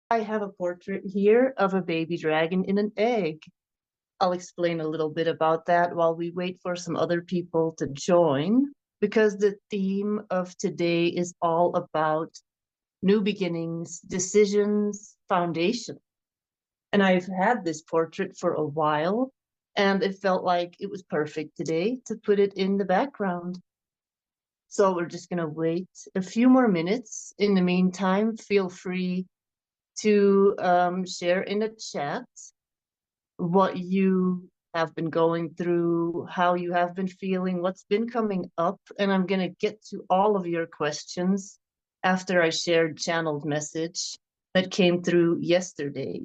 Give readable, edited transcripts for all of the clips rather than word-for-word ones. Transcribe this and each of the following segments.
I have a portrait here of a baby dragon in an egg. I'll explain a little bit about that while we wait for some other people to join, because the theme of today is all about new beginnings, decisions, foundation. And I've had this portrait for a while, and it felt like it was perfect today to put it in the background. So we're just going to wait a few more minutes. In the meantime, feel free to share in the chat what you have been going through, how you have been feeling, what's been coming up. And I'm going to get to all of your questions after I shared channeled message that came through yesterday.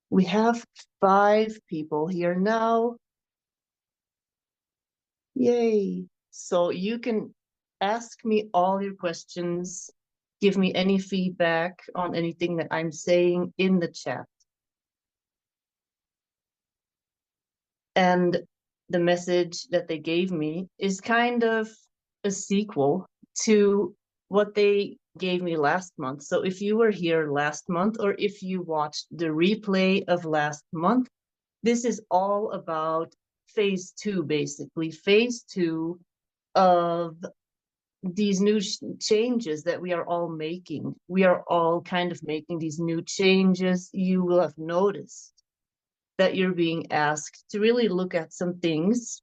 We have 5 people here now. Yay. So you can ask me all your questions, give me any feedback on anything that I'm saying in the chat. And the message that they gave me is kind of a sequel to what they gave me last month. So if you were here last month, or if you watched the replay of last month, this is all about phase 2, basically. Phase 2 of these new changes that we are all making. We are all kind of making these new changes. You will have noticed that you're being asked to really look at some things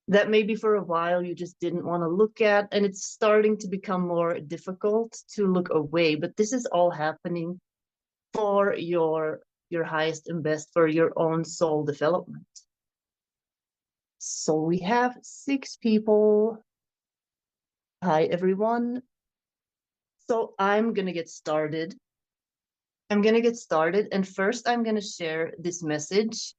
that maybe for a while you just didn't want to look at, and it's starting to become more difficult to look away. But this is all happening for your highest and best, for your own soul development. So we have 6 people. Hi, everyone. So I'm going to get started. And first I'm going to share this message.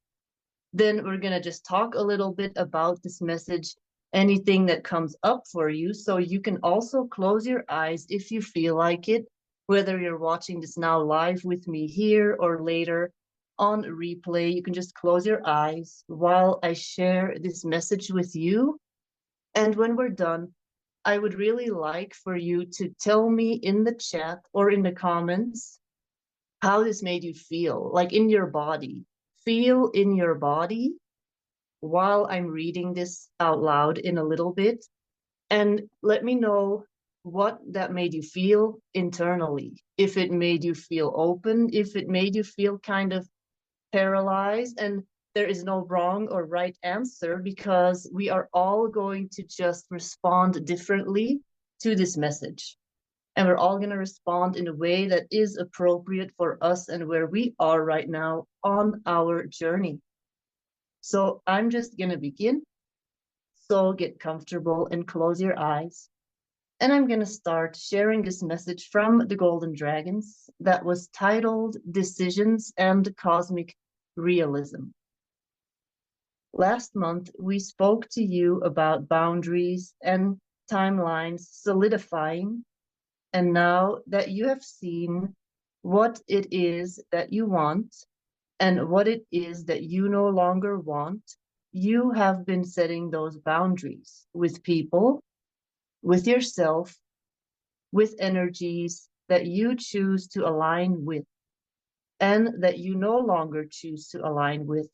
Then we're going to just talk a little bit about this message, anything that comes up for you. So you can also close your eyes if you feel like it, whether you're watching this now live with me here or later on replay. You can just close your eyes while I share this message with you. And when we're done, I would really like for you to tell me in the chat or in the comments how this made you feel, like in your body. Feel in your body while I'm reading this out loud in a little bit, and let me know what that made you feel internally. If it made you feel open, if it made you feel kind of paralyzed. And there is no wrong or right answer, because we are all going to just respond differently to this message. And we're all going to respond in a way that is appropriate for us and where we are right now on our journey. So I'm just going to begin. So get comfortable and close your eyes. And I'm going to start sharing this message from the Golden Dragons that was titled Decisions and Cosmic Realism. Last month, we spoke to you about boundaries and timelines solidifying. And now that you have seen what it is that you want and what it is that you no longer want, you have been setting those boundaries with people, with yourself, with energies that you choose to align with and that you no longer choose to align with.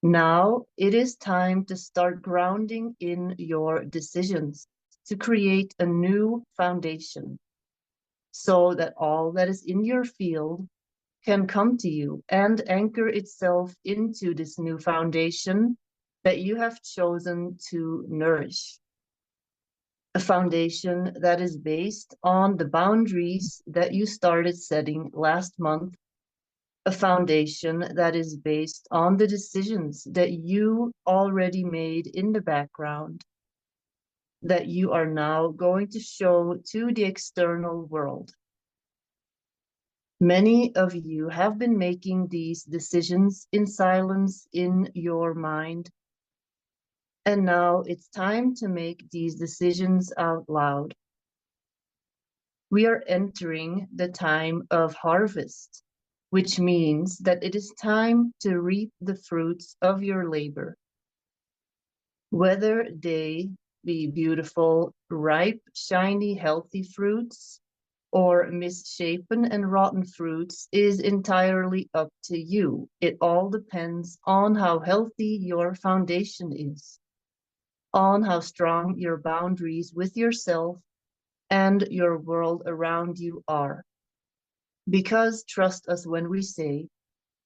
Now it is time to start grounding in your decisions, to create a new foundation so that all that is in your field can come to you and anchor itself into this new foundation that you have chosen to nourish. A foundation that is based on the boundaries that you started setting last month. A foundation that is based on the decisions that you already made in the background, that you are now going to show to the external world. Many of you have been making these decisions in silence in your mind. And now it's time to make these decisions out loud. We are entering the time of harvest, which means that it is time to reap the fruits of your labor. Whether they be beautiful, ripe, shiny, healthy fruits, or misshapen and rotten fruits is entirely up to you. It all depends on how healthy your foundation is, on how strong your boundaries with yourself and your world around you are. Because trust us when we say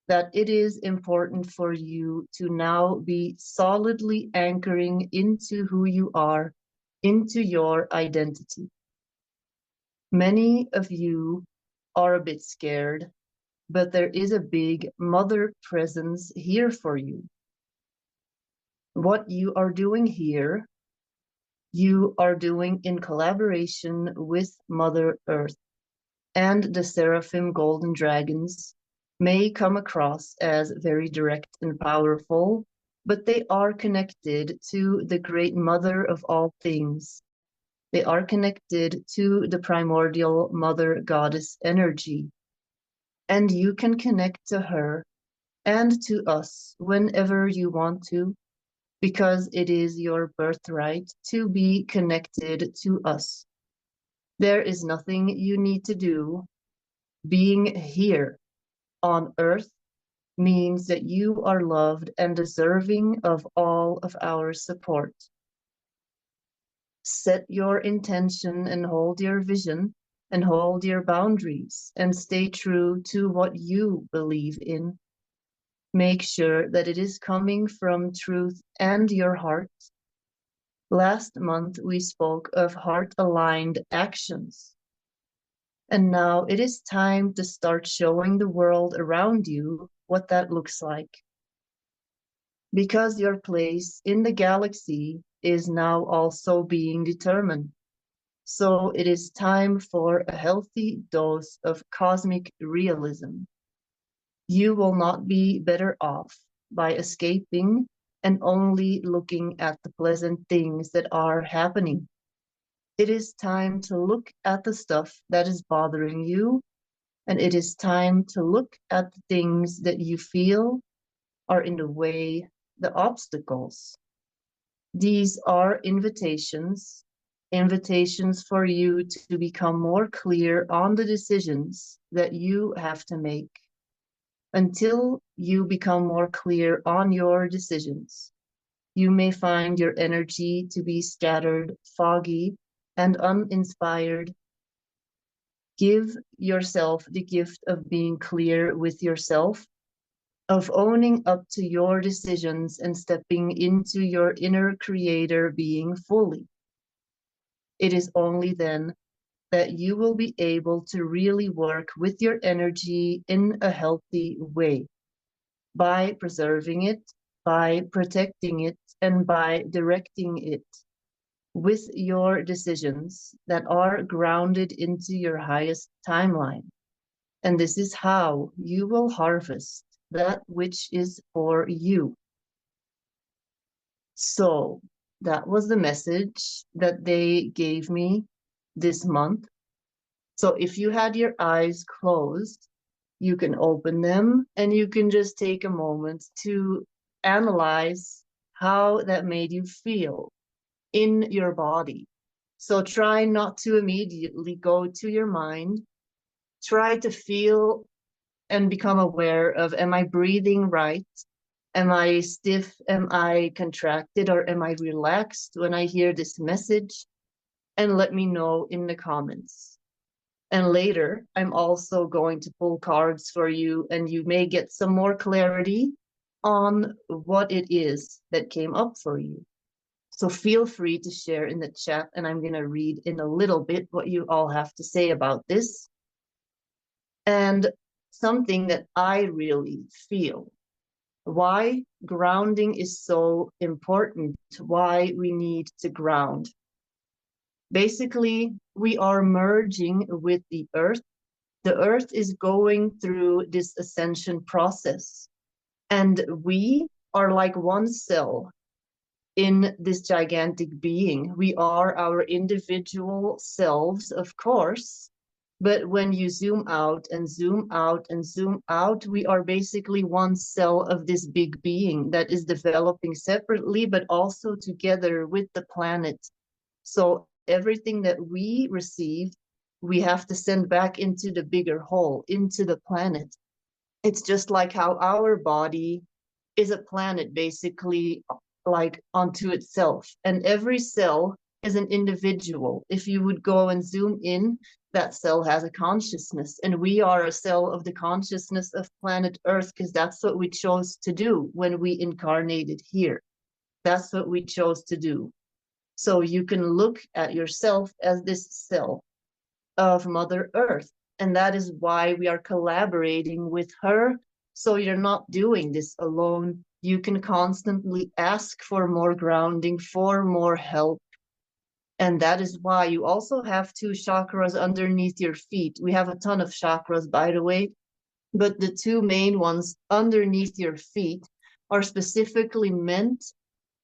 that it is important for you to now be solidly anchoring into who you are, into your identity. Many of you are a bit scared, but there is a big mother presence here for you. What you are doing here, you are doing in collaboration with Mother Earth, and the Seraphim Golden Dragons may come across as very direct and powerful, but they are connected to the great mother of all things. They are connected to the primordial mother goddess energy. And you can connect to her and to us whenever you want to, because it is your birthright to be connected to us. There is nothing you need to do. Being here on Earth means that you are loved and deserving of all of our support. Set your intention and hold your vision and hold your boundaries and stay true to what you believe in. Make sure that it is coming from truth and your heart. Last month, we spoke of heart-aligned actions. And now it is time to start showing the world around you what that looks like. Because your place in the galaxy is now also being determined. So it is time for a healthy dose of cosmic realism. You will not be better off by escaping and only looking at the pleasant things that are happening. It is time to look at the stuff that is bothering you, and it is time to look at the things that you feel are in the way, the obstacles. These are invitations for you to become more clear on the decisions that you have to make. Until you become more clear on your decisions, you may find your energy to be scattered, foggy, and uninspired. Give yourself the gift of being clear with yourself, of owning up to your decisions and stepping into your inner creator being fully. It is only then that you will be able to really work with your energy in a healthy way, by preserving it, by protecting it, and by directing it with your decisions that are grounded into your highest timeline. And this is how you will harvest that which is for you. So that was the message that they gave me this month. So if you had your eyes closed, you can open them and you can just take a moment to analyze how that made you feel in your body. So try not to immediately go to your mind. Try to feel and become aware of, am I breathing right? Am I stiff? Am I contracted? Or am I relaxed when I hear this message? And let me know in the comments. And later, I'm also going to pull cards for you, and you may get some more clarity on what it is that came up for you. So feel free to share in the chat, and I'm going to read in a little bit what you all have to say about this. And something that I really feel, why grounding is so important, why we need to ground. Basically, we are merging with the earth. The earth is going through this ascension process, and we are like one cell in this gigantic being. We are our individual selves, of course, but when you zoom out and zoom out and zoom out, we are basically one cell of this big being that is developing separately, but also together with the planet. So everything that we receive, we have to send back into the bigger whole, into the planet. It's just like how our body is a planet, basically, like onto itself. And every cell is an individual. If you would go and zoom in, that cell has a consciousness. And we are a cell of the consciousness of planet Earth, because that's what we chose to do when we incarnated here. That's what we chose to do. So you can look at yourself as this cell of Mother Earth. And that is why we are collaborating with her. So you're not doing this alone. You can constantly ask for more grounding, for more help. And that is why you also have 2 chakras underneath your feet. We have a ton of chakras, by the way, but the 2 main ones underneath your feet are specifically meant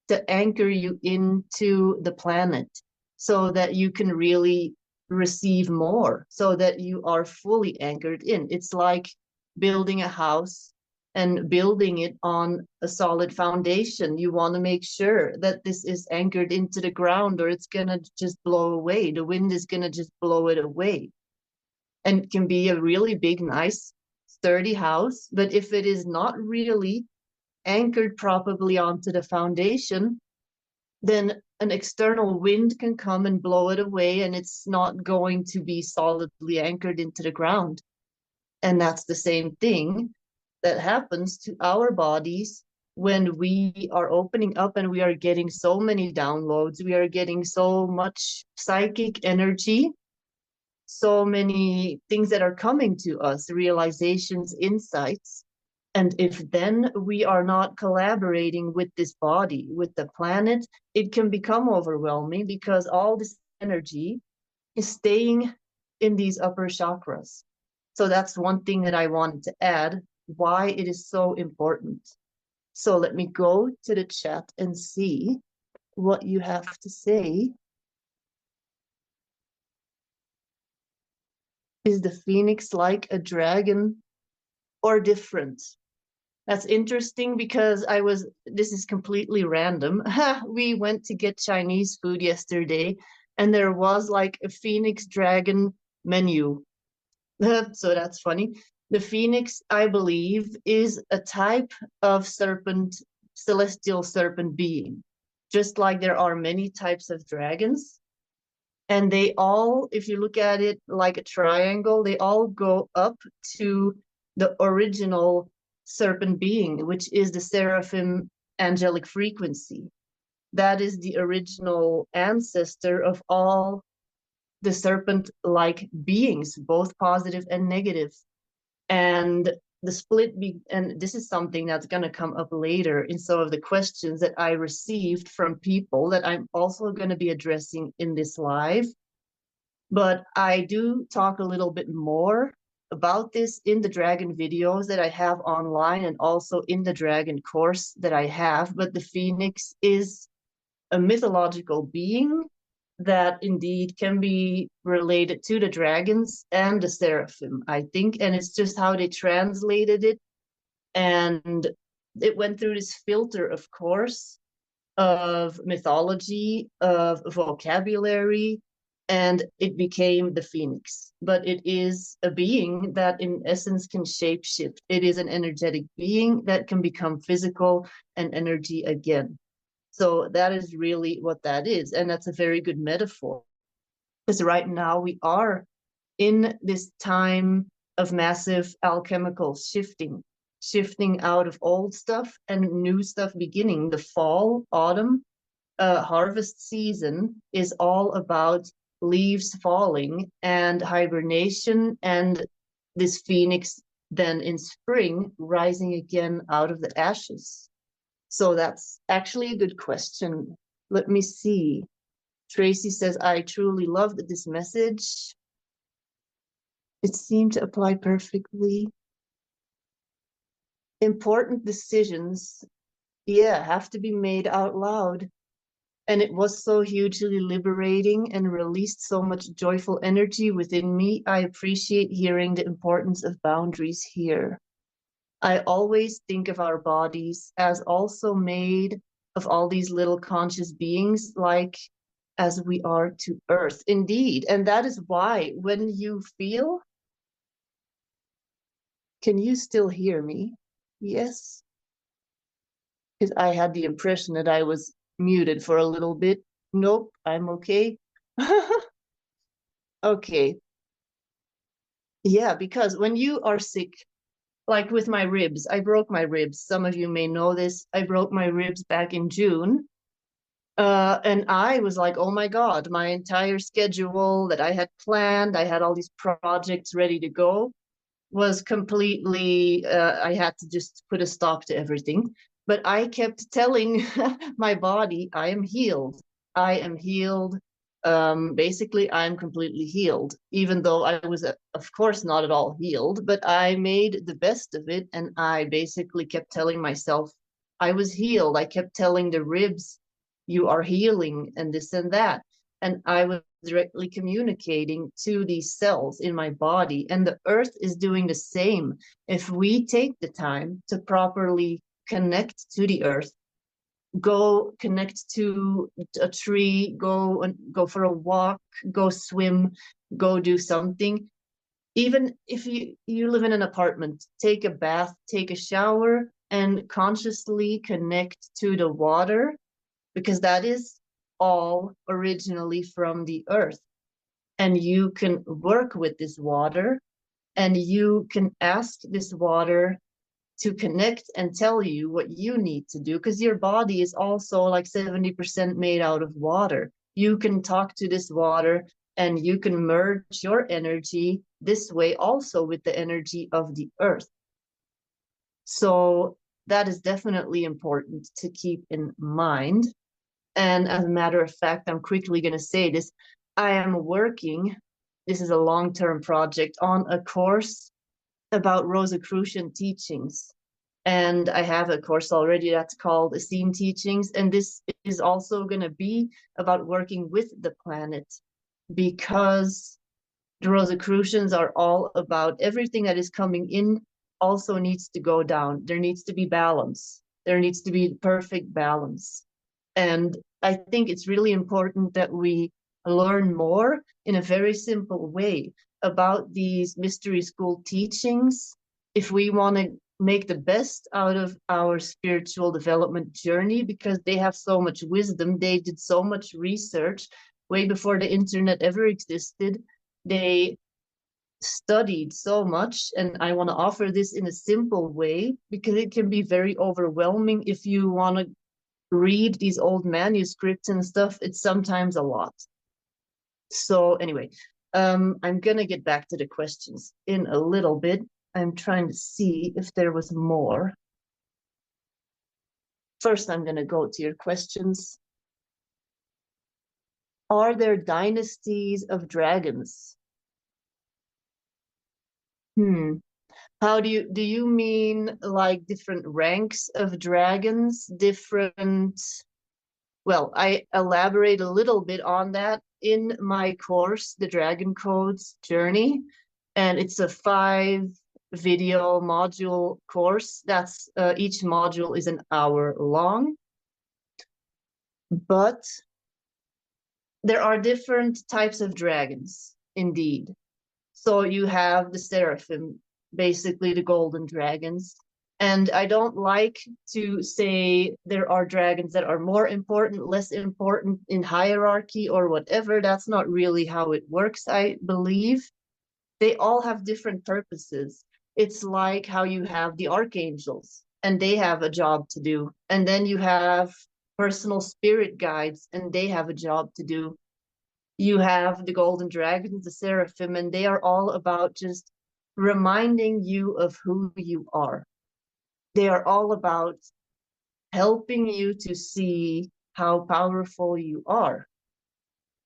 to anchor you into the planet so that you can really receive more, so that you are fully anchored in. It's like building a house and building it on a solid foundation. You want to make sure that this is anchored into the ground, or it's gonna just blow away. The wind is gonna just blow it away. And it can be a really big, nice, sturdy house, but if it is not really anchored properly onto the foundation, then an external wind can come and blow it away, and it's not going to be solidly anchored into the ground. And that's the same thing that happens to our bodies when we are opening up and we are getting so many downloads. We are getting so much psychic energy, so many things that are coming to us, realizations, insights. And if then we are not collaborating with this body, with the planet, it can become overwhelming, because all this energy is staying in these upper chakras. So that's one thing that I wanted to add, why it is so important. So let me go to the chat and see what you have to say. Is the phoenix like a dragon or different? That's interesting, because this is completely random. We went to get Chinese food yesterday, and there was like a phoenix dragon menu. So that's funny. The phoenix, I believe, is a type of serpent, celestial serpent being. Just like there are many types of dragons. And they all, if you look at it like a triangle, they all go up to the original serpent being, which is the seraphim angelic frequency. That is the original ancestor of all the serpent-like beings, both positive and negative. And the split, and this is something that's going to come up later in some of the questions that I received from people that I'm also going to be addressing in this live. But I do talk a little bit more about this in the dragon videos that I have online, and also in the dragon course that I have. But the phoenix is a mythological being that indeed can be related to the dragons and the seraphim, I think. And it's just how they translated it. And it went through this filter, of course, of mythology, of vocabulary, and it became the phoenix. But it is a being that in essence can shapeshift. It is an energetic being that can become physical and energy again. So that is really what that is. And that's a very good metaphor, because right now we are in this time of massive alchemical shifting out of old stuff and new stuff beginning. The fall, autumn, harvest season is all about leaves falling and hibernation, and this phoenix then in spring rising again out of the ashes. So that's actually a good question. Let me see. Tracy says, I truly loved this message. It seemed to apply perfectly. Important decisions, yeah, have to be made out loud. And it was so hugely liberating and released so much joyful energy within me. I appreciate hearing the importance of boundaries here. I always think of our bodies as also made of all these little conscious beings, like as we are to earth. Indeed. And that is why when you feel, can you still hear me? Yes. Because I had the impression that I was muted for a little bit. Nope, I'm okay. Okay. Yeah, because when you are sick, like with my ribs, I broke my ribs. Some of you may know this. I broke my ribs back in June. And I was like, oh my God, my entire schedule that I had planned, I had all these projects ready to go, was completely, I had to just put a stop to everything. But I kept telling my body, I am healed. I am healed. Basically, I'm completely healed, even though I was, of course, not at all healed, but I made the best of it. And I basically kept telling myself I was healed. I kept telling the ribs, you are healing, and this and that. And I was directly communicating to these cells in my body, and the earth is doing the same. If we take the time to properly connect to the earth, go connect to a tree, go for a walk, go swim, go do something. Even if you live in an apartment, take a bath, take a shower, and consciously connect to the water, because that is all originally from the earth. And you can work with this water, and you can ask this water to connect and tell you what you need to do, because your body is also like 70% made out of water. You can talk to this water and you can merge your energy this way also with the energy of the earth. So that is definitely important to keep in mind. And as a matter of fact, I'm quickly going to say this. I am working, this is a long-term project, on a course about Rosicrucian teachings. And I have a course already that's called Essene Teachings. And this is also going to be about working with the planet, because the Rosicrucians are all about everything that is coming in also needs to go down. There needs to be balance. There needs to be perfect balance. And I think it's really important that we learn more in a very simple way about these mystery school teachings if we want to make the best out of our spiritual development journey, because they have so much wisdom. They did so much research way before the internet ever existed. They studied so much, and I want to offer this in a simple way because it can be very overwhelming if you want to read these old manuscripts and stuff. It's sometimes a lot. So anyway, I'm gonna get back to the questions in a little bit. I'm trying to see if there was more. First, I'm gonna go to your questions. Are there dynasties of dragons? How do you mean like different ranks of dragons, different? Well, I elaborate a little bit on that in my course, the Dragon Codes Journey, and it's a 5-video module course. That's each module is an hour long, but there are different types of dragons, indeed. So you have the Seraphim, basically the golden dragons. And I don't like to say there are dragons that are more important, less important in hierarchy or whatever. That's not really how it works, I believe. They all have different purposes. It's like how you have the archangels, and they have a job to do. And then you have personal spirit guides, and they have a job to do. You have the golden dragons, the Seraphim, and they are all about just reminding you of who you are. They are all about helping you to see how powerful you are,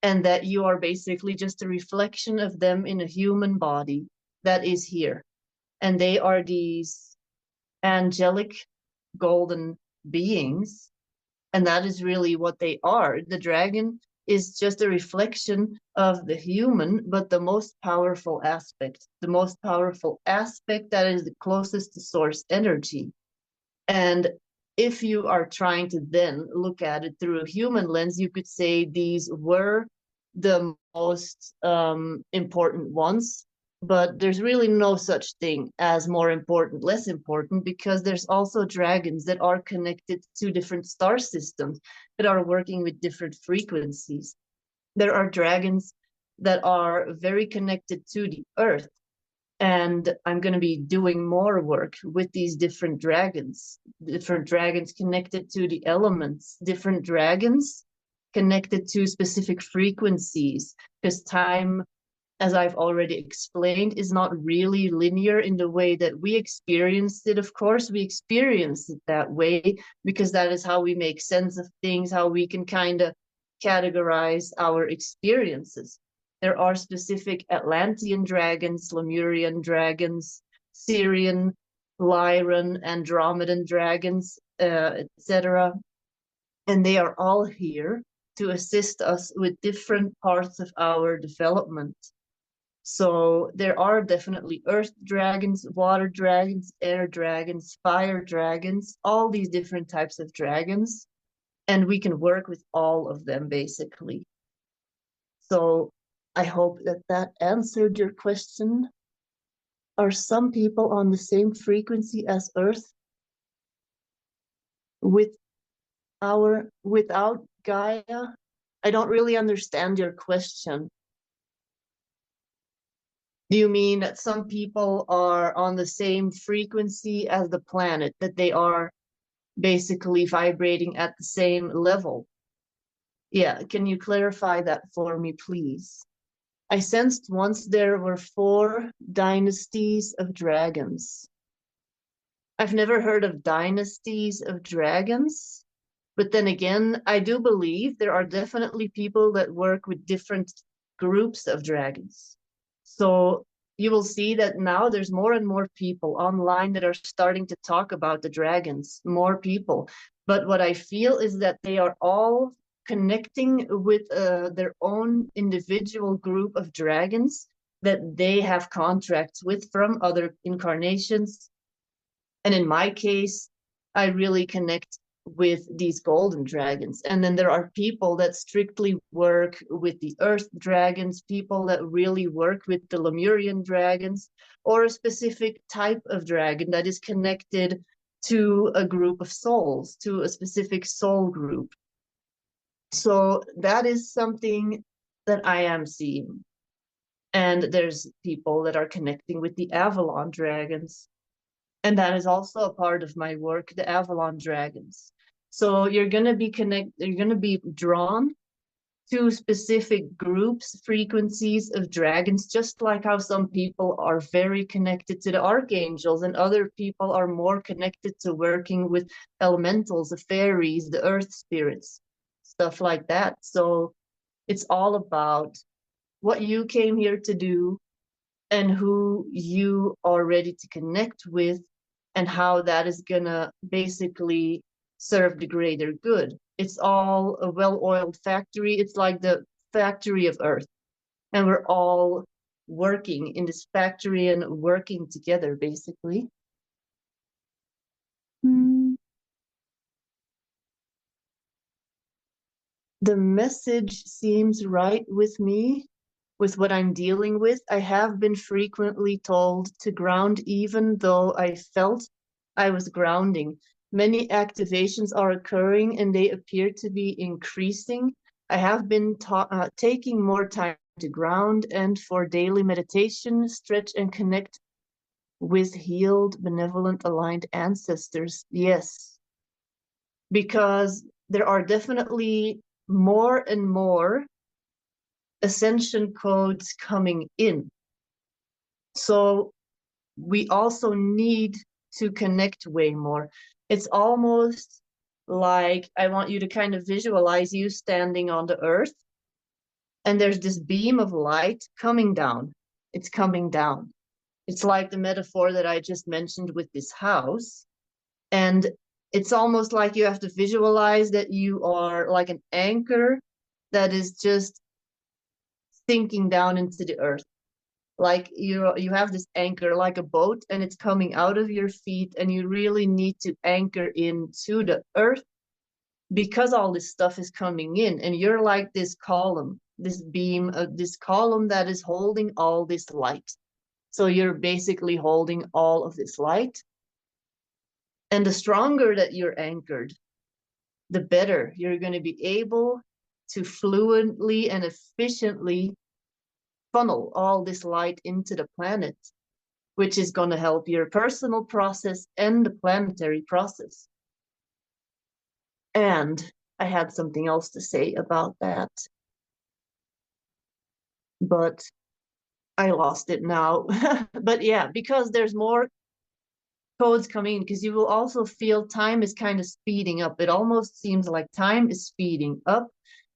and that you are basically just a reflection of them in a human body that is here. And they are these angelic golden beings, and that is really what they are. The dragon is just a reflection of the human, but the most powerful aspect, that is the closest to source energy. And if you are trying to then look at it through a human lens, you could say these were the most important ones, but there's really no such thing as more important, less important, because there's also dragons that are connected to different star systems that are working with different frequencies. There are dragons that are very connected to the earth. And I'm going to be doing more work with these different dragons connected to the elements, different dragons connected to specific frequencies, because time, as I've already explained, is not really linear in the way that we experienced it. Of course, we experienced it that way because that is how we make sense of things, how we can kind of categorize our experiences. There are specific Atlantean dragons, Lemurian dragons, Syrian, Lyran, Andromedan dragons, etc. And they are all here to assist us with different parts of our development. So there are definitely earth dragons, water dragons, air dragons, fire dragons, all these different types of dragons. And we can work with all of them, basically. So I hope that that answered your question. Are some people on the same frequency as Earth without Gaia? I don't really understand your question. Do you mean that some people are on the same frequency as the planet, that they are basically vibrating at the same level? Yeah, can you clarify that for me, please? I sensed once there were 4 dynasties of dragons. I've never heard of dynasties of dragons, but then again, I do believe there are definitely people that work with different groups of dragons. So you will see that now there's more and more people online that are starting to talk about the dragons, more people. But what I feel is that they are all connecting with their own individual group of dragons that they have contracts with from other incarnations. And in my case, I really connect with these golden dragons. And then there are people that strictly work with the earth dragons, people that really work with the Lemurian dragons, or a specific type of dragon that is connected to a group of souls, to a specific soul group. So that is something that I am seeing. And there's people that are connecting with the Avalon dragons. And that is also a part of my work, the Avalon dragons. So you're going to be drawn to specific groups, frequencies of dragons, just like how some people are very connected to the archangels and other people are more connected to working with elementals, the fairies, the earth spirits, stuff like that. So it's all about what you came here to do and who you are ready to connect with and how that is gonna basically serve the greater good. It's all a well-oiled factory. It's like the factory of Earth. And we're all working in this factory and working together, basically. The message seems right with me, with what I'm dealing with. I have been frequently told to ground even though I felt I was grounding. Many activations are occurring and they appear to be increasing. I have been taking more time to ground and for daily meditation, stretch and connect with healed, benevolent, aligned ancestors. Yes, because there are definitely more and more ascension codes coming in. So we also need to connect way more. It's almost like I want you to kind of visualize you standing on the earth and there's this beam of light coming down. It's coming down. It's like the metaphor that I just mentioned with this house. And it's almost like you have to visualize that you are like an anchor that is just sinking down into the earth. like you have this anchor like a boat, and it's coming out of your feet, and you really need to anchor into the earth, because all this stuff is coming in, and you're like this column, this beam, this column that is holding all this light. So you're basically holding all of this light. And the stronger that you're anchored, the better you're going to be able to fluently and efficiently funnel all this light into the planet, which is going to help your personal process and the planetary process. And I had something else to say about that, but I lost it now. But yeah, because there's more codes coming in, because you will also feel time is kind of speeding up. It almost seems like time is speeding up.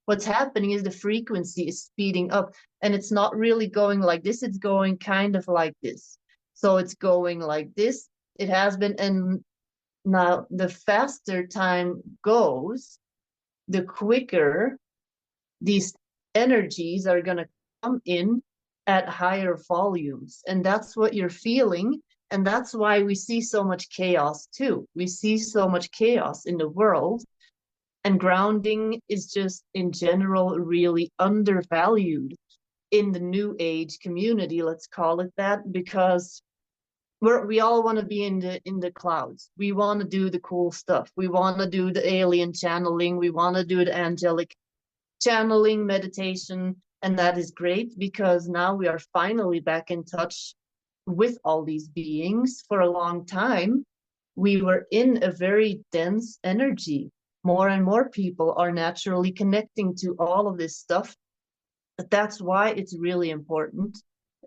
What's happening is the frequency is speeding up, and it's not really going like this, it's going kind of like this. So it's going like this. It has been, and now the faster time goes, the quicker these energies are going to come in at higher volumes. And that's what you're feeling. And that's why we see so much chaos too. We see so much chaos in the world. And grounding is just in general really undervalued in the new age community, let's call it that, because we all want to be in the clouds. We want to do the cool stuff. We want to do the alien channeling. We want to do the angelic channeling, meditation, and that is great, because now we are finally back in touch with all these beings. For a long time, we were in a very dense energy. More and more people are naturally connecting to all of this stuff. But that's why it's really important.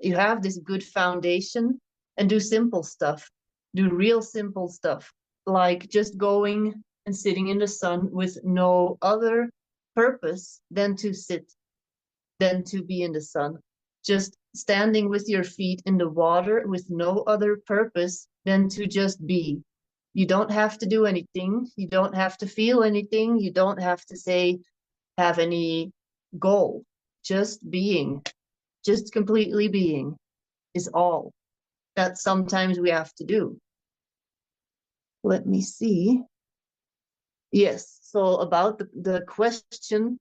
You have this good foundation, and do simple stuff. Do real simple stuff, like just going and sitting in the sun with no other purpose than to sit, than to be in the sun. Just standing with your feet in the water with no other purpose than to just be. You don't have to do anything. You don't have to feel anything. You don't have to have any goal. Just being, just completely being is all that sometimes we have to do. Let me see. Yes, so about the question,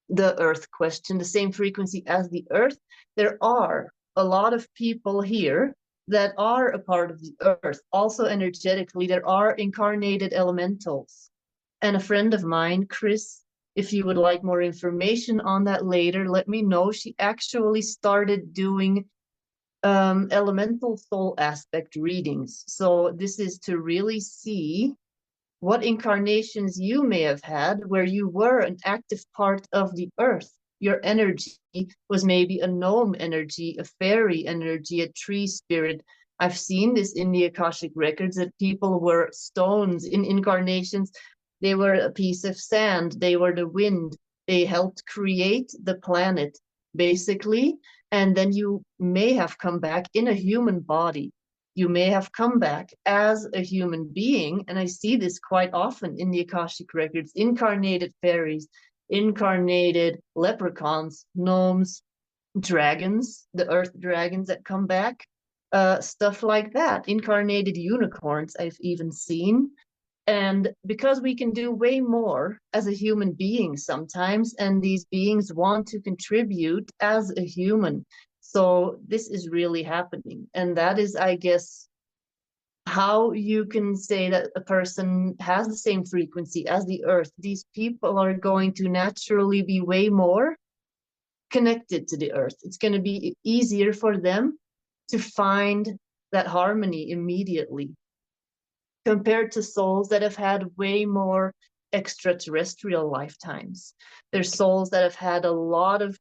the earth question, the same frequency as the earth, there are a lot of people here that are a part of the earth. Also energetically, there are incarnated elementals. And a friend of mine, Chris, if you would like more information on that later, let me know. She actually started doing elemental soul aspect readings. So this is to really see what incarnations you may have had where you were an active part of the earth. Your energy was maybe a gnome energy, a fairy energy, a tree spirit. I've seen this in the Akashic records, that people were stones in incarnations. They were a piece of sand. They were the wind. They helped create the planet, basically. And then you may have come back in a human body. You may have come back as a human being. And I see this quite often in the Akashic records. Incarnated fairies, incarnated leprechauns, gnomes, dragons, the earth dragons that come back, stuff like that. Incarnated unicorns I've even seen. And because we can do way more as a human being sometimes, and these beings want to contribute as a human. So this is really happening. And that is, I guess, how you can say that a person has the same frequency as the earth. These people are going to naturally be way more connected to the earth. It's going to be easier for them to find that harmony immediately, compared to souls that have had way more extraterrestrial lifetimes. There's souls that have had a lot of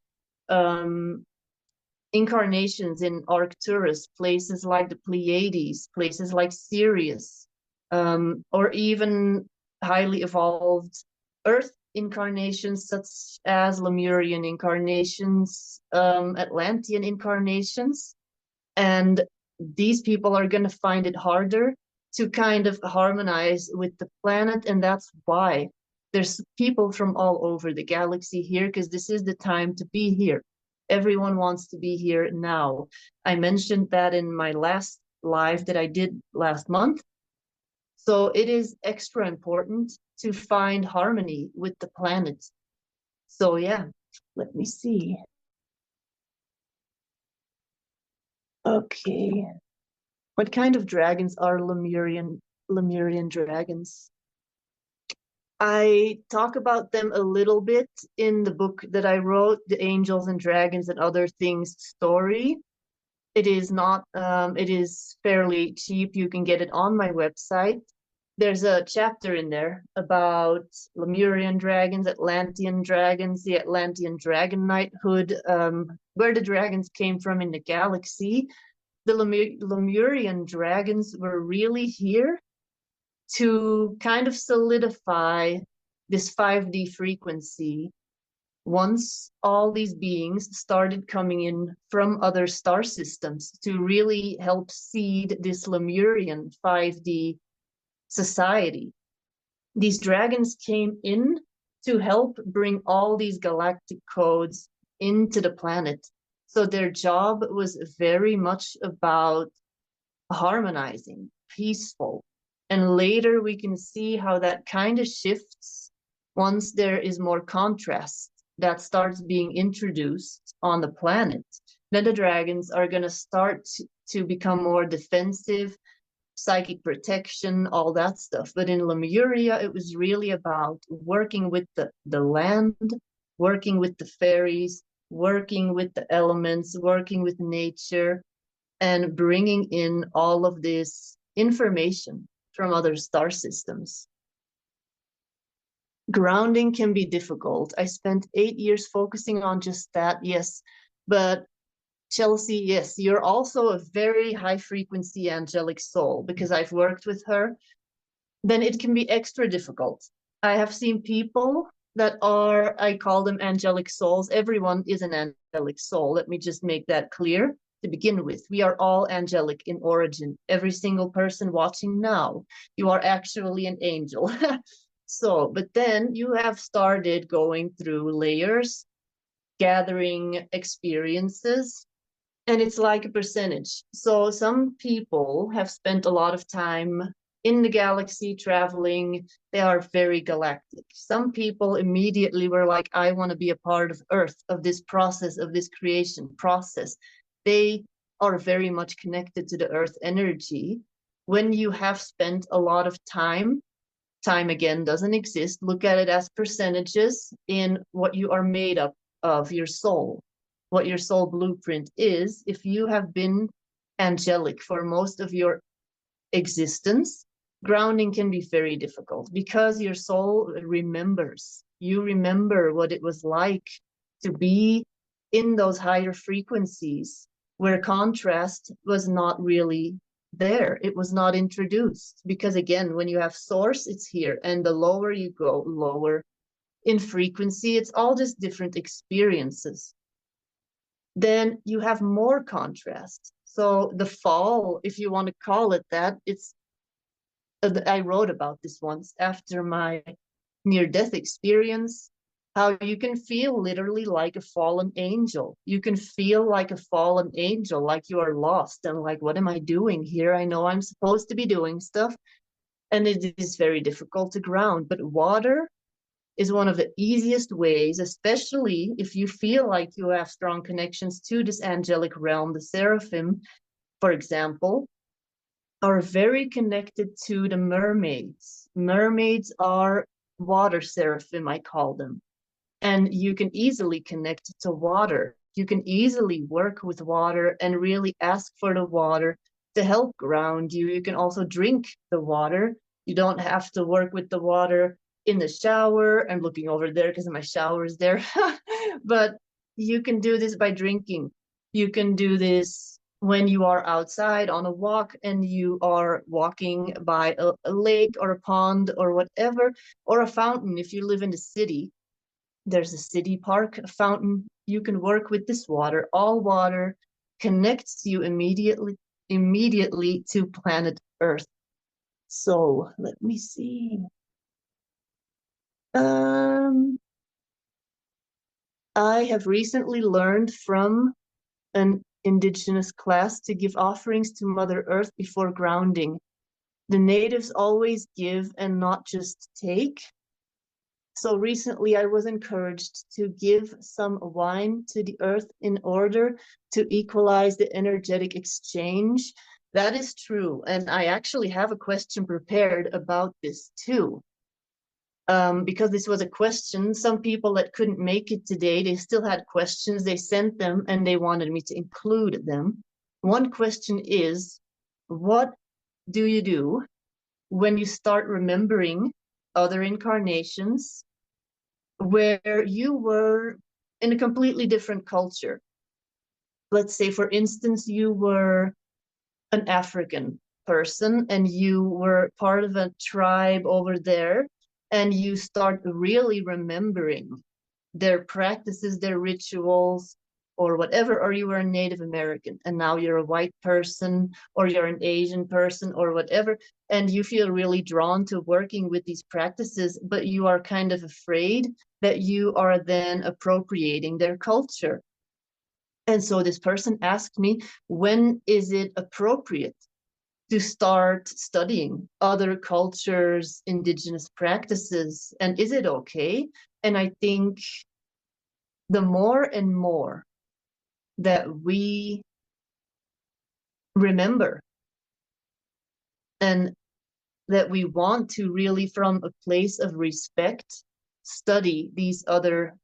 incarnations in Arcturus, places like the Pleiades, places like Sirius, or even highly evolved Earth incarnations such as Lemurian incarnations, Atlantean incarnations. And these people are going to find it harder to kind of harmonize with the planet. And that's why there's people from all over the galaxy here, because this is the time to be here. Everyone wants to be here now. I mentioned that in my last live that I did last month. So it is extra important to find harmony with the planet. So yeah, let me see. Okay. What kind of dragons are Lemurian dragons? I talk about them a little bit in the book that I wrote, The Angels and Dragons and Other Things story. It is not, it is fairly cheap. You can get it on my website. There's a chapter in there about Lemurian dragons, Atlantean dragons, the Atlantean dragon knighthood, where the dragons came from in the galaxy. The Lemurian dragons were really here to kind of solidify this 5D frequency. Once all these beings started coming in from other star systems to really help seed this Lemurian 5D society. These dragons came in to help bring all these galactic codes into the planet. So their job was very much about harmonizing, peaceful. And later we can see how that kind of shifts once there is more contrast that starts being introduced on the planet. Then the dragons are going to start to become more defensive, psychic protection, all that stuff. But in Lemuria, it was really about working with the land, working with the fairies, working with the elements, working with nature, and bringing in all of this information from other star systems. Grounding can be difficult. I spent 8 years focusing on just that, yes. But 𝘀𝐿𝐶𝐺, yes, you're also a very high frequency angelic soul, because I've worked with her. Then it can be extra difficult. I have seen people that are, I call them angelic souls. Everyone is an angelic soul. Let me just make that clear to begin with. We are all angelic in origin. Every single person watching now, you are actually an angel. So, but then you have started going through layers, gathering experiences, and it's like a percentage. So some people have spent a lot of time in the galaxy traveling. They are very galactic. Some people immediately were like, I want to be a part of Earth, of this process, of this creation process. They are very much connected to the Earth energy. When you have spent a lot of time again doesn't exist. Look at it as percentages in what you are made up of, your soul, what your soul blueprint is. If you have been angelic for most of your existence, grounding can be very difficult because your soul remembers. You remember what it was like to be in those higher frequencies where contrast was not really there. It was not introduced, because again, when you have source, it's here, and the lower you go, lower in frequency. It's all just different experiences. Then you have more contrast. So the fall, if you want to call it that, it's I wrote about this once after my near-death experience, how you can feel literally like a fallen angel. You can feel like a fallen angel, like you are lost and like, what am I doing here? I know I'm supposed to be doing stuff. And it is very difficult to ground. But water is one of the easiest ways, especially if you feel like you have strong connections to this angelic realm. The seraphim, for example, are very connected to the mermaids. Mermaids are water seraphim, I call them. And you can easily connect to water. You can easily work with water and really ask for the water to help ground you. You can also drink the water. You don't have to work with the water in the shower. I'm looking over there because my shower is there. But you can do this by drinking. You can do this when you are outside on a walk and you are walking by a lake or a pond or whatever, or a fountain. If you live in the city, there's a city park, a fountain. You can work with this water. All water connects you immediately to planet Earth. So let me see. I have recently learned from an indigenous class to give offerings to Mother Earth before grounding. The natives always give and not just take. So recently I was encouraged to give some wine to the earth in order to equalize the energetic exchange. That is true. And I actually have a question prepared about this too. Because this was a question, some people that couldn't make it today, they still had questions, they sent them and they wanted me to include them. One question is, what do you do when you start remembering other incarnations where you were in a completely different culture? Let's say, for instance, you were an African person and you were part of a tribe over there, and you start really remembering their practices, their rituals, or whatever, or you were a Native American and now you're a white person, or you're an Asian person, or whatever, and you feel really drawn to working with these practices, but you are kind of afraid that you are then appropriating their culture. And so this person asked me, when is it appropriate to start studying other cultures, indigenous practices, and is it okay? And I think the more and more that we remember and that we want to really, from a place of respect, study these other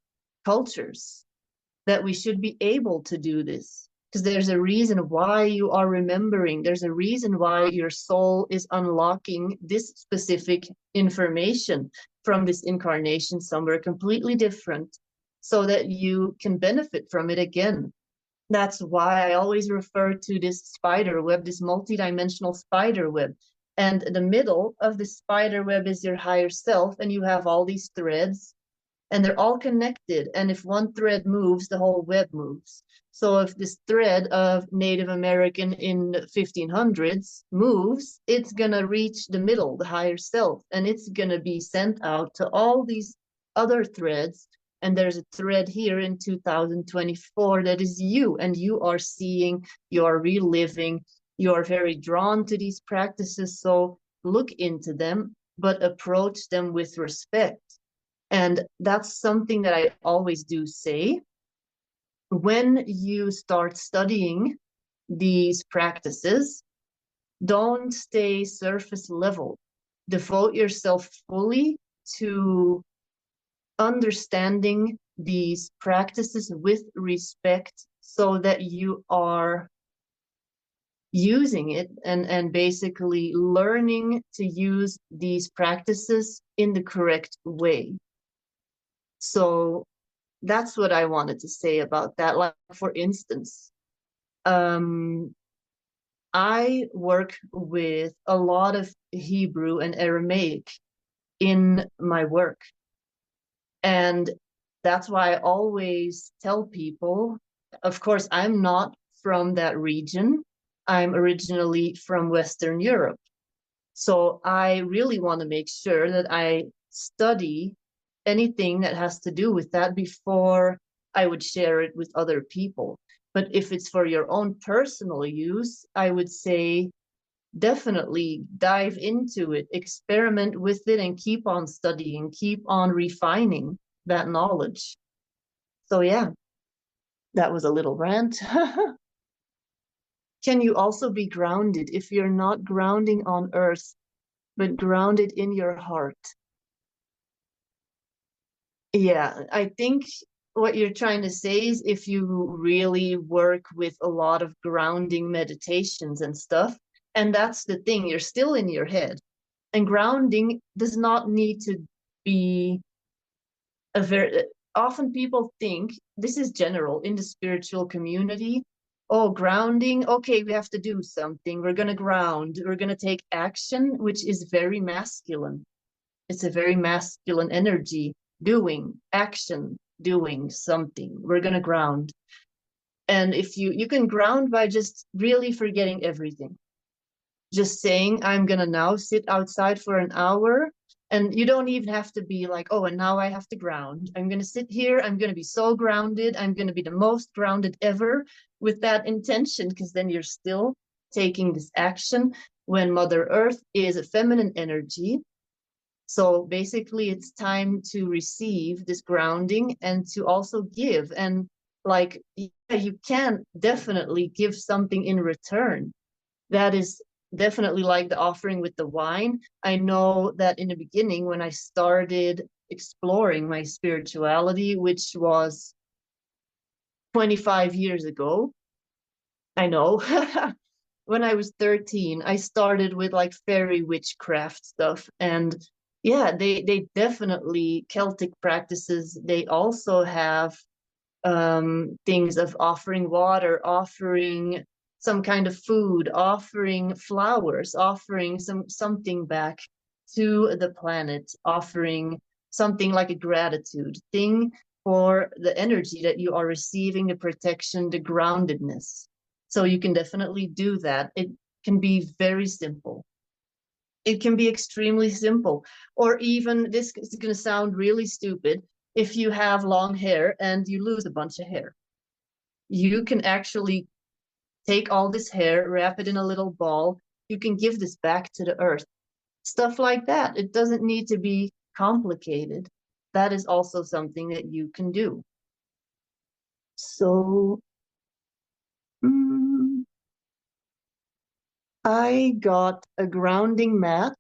cultures, that we should be able to do this. Because there's a reason why you are remembering. There's a reason why your soul is unlocking this specific information from this incarnation somewhere completely different, so that you can benefit from it again. That's why I always refer to this spider web, this multidimensional spider web. And the middle of the spider web is your higher self, and you have all these threads, and they're all connected. And if one thread moves, the whole web moves. So if this thread of Native American in 1500s moves, it's gonna reach the middle, the higher self, and it's gonna be sent out to all these other threads. And there's a thread here in 2024 that is you, and you are seeing, you are reliving, you are very drawn to these practices. So look into them, but approach them with respect. And that's something that I always do say. When you start studying these practices, don't stay surface level. Devote yourself fully to understanding these practices with respect, so that you are using it and basically learning to use these practices in the correct way. So that's what I wanted to say about that. Like, for instance, I work with a lot of Hebrew and Aramaic in my work. And that's why I always tell people, of course, I'm not from that region. I'm originally from Western Europe. So I really want to make sure that I study anything that has to do with that before I would share it with other people. But if it's for your own personal use, I would say definitely dive into it, experiment with it, and keep on studying, keep on refining that knowledge. So yeah, that was a little rant. Can you also be grounded if you're not grounding on earth, but grounded in your heart? Yeah, I think what you're trying to say is, if you really work with a lot of grounding meditations and stuff, and that's the thing, you're still in your head. And grounding does not need to be a very, often people think, this is general in the spiritual community, oh, grounding, okay, we have to do something, we're going to ground, we're going to take action, which is very masculine. It's a very masculine energy, doing, action, doing something, we're going to ground. And if you can ground by just really forgetting everything. just saying, I'm gonna now sit outside for an hour. And you don't even have to be like, oh, and now I have to ground. I'm gonna sit here, I'm gonna be so grounded, I'm gonna be the most grounded ever with that intention, because then you're still taking this action when Mother Earth is a feminine energy. So basically it's time to receive this grounding and to also give. And like, yeah, you can definitely give something in return. That is definitely like the offering with the wine. I know that in the beginning, when I started exploring my spirituality, which was 25 years ago, I know, when I was 13, I started with like fairy witchcraft stuff. And yeah, they definitely, Celtic practices, they also have things of offering water, offering some kind of food, offering flowers, offering something back to the planet, offering something like a gratitude thing for the energy that you are receiving, the protection, the groundedness. So you can definitely do that. It can be very simple. It can be extremely simple. Or even, this is going to sound really stupid, if you have long hair and you lose a bunch of hair, you can actually take all this hair, wrap it in a little ball. You can give this back to the earth. Stuff like that. It doesn't need to be complicated. That is also something that you can do. So, I got a grounding mat,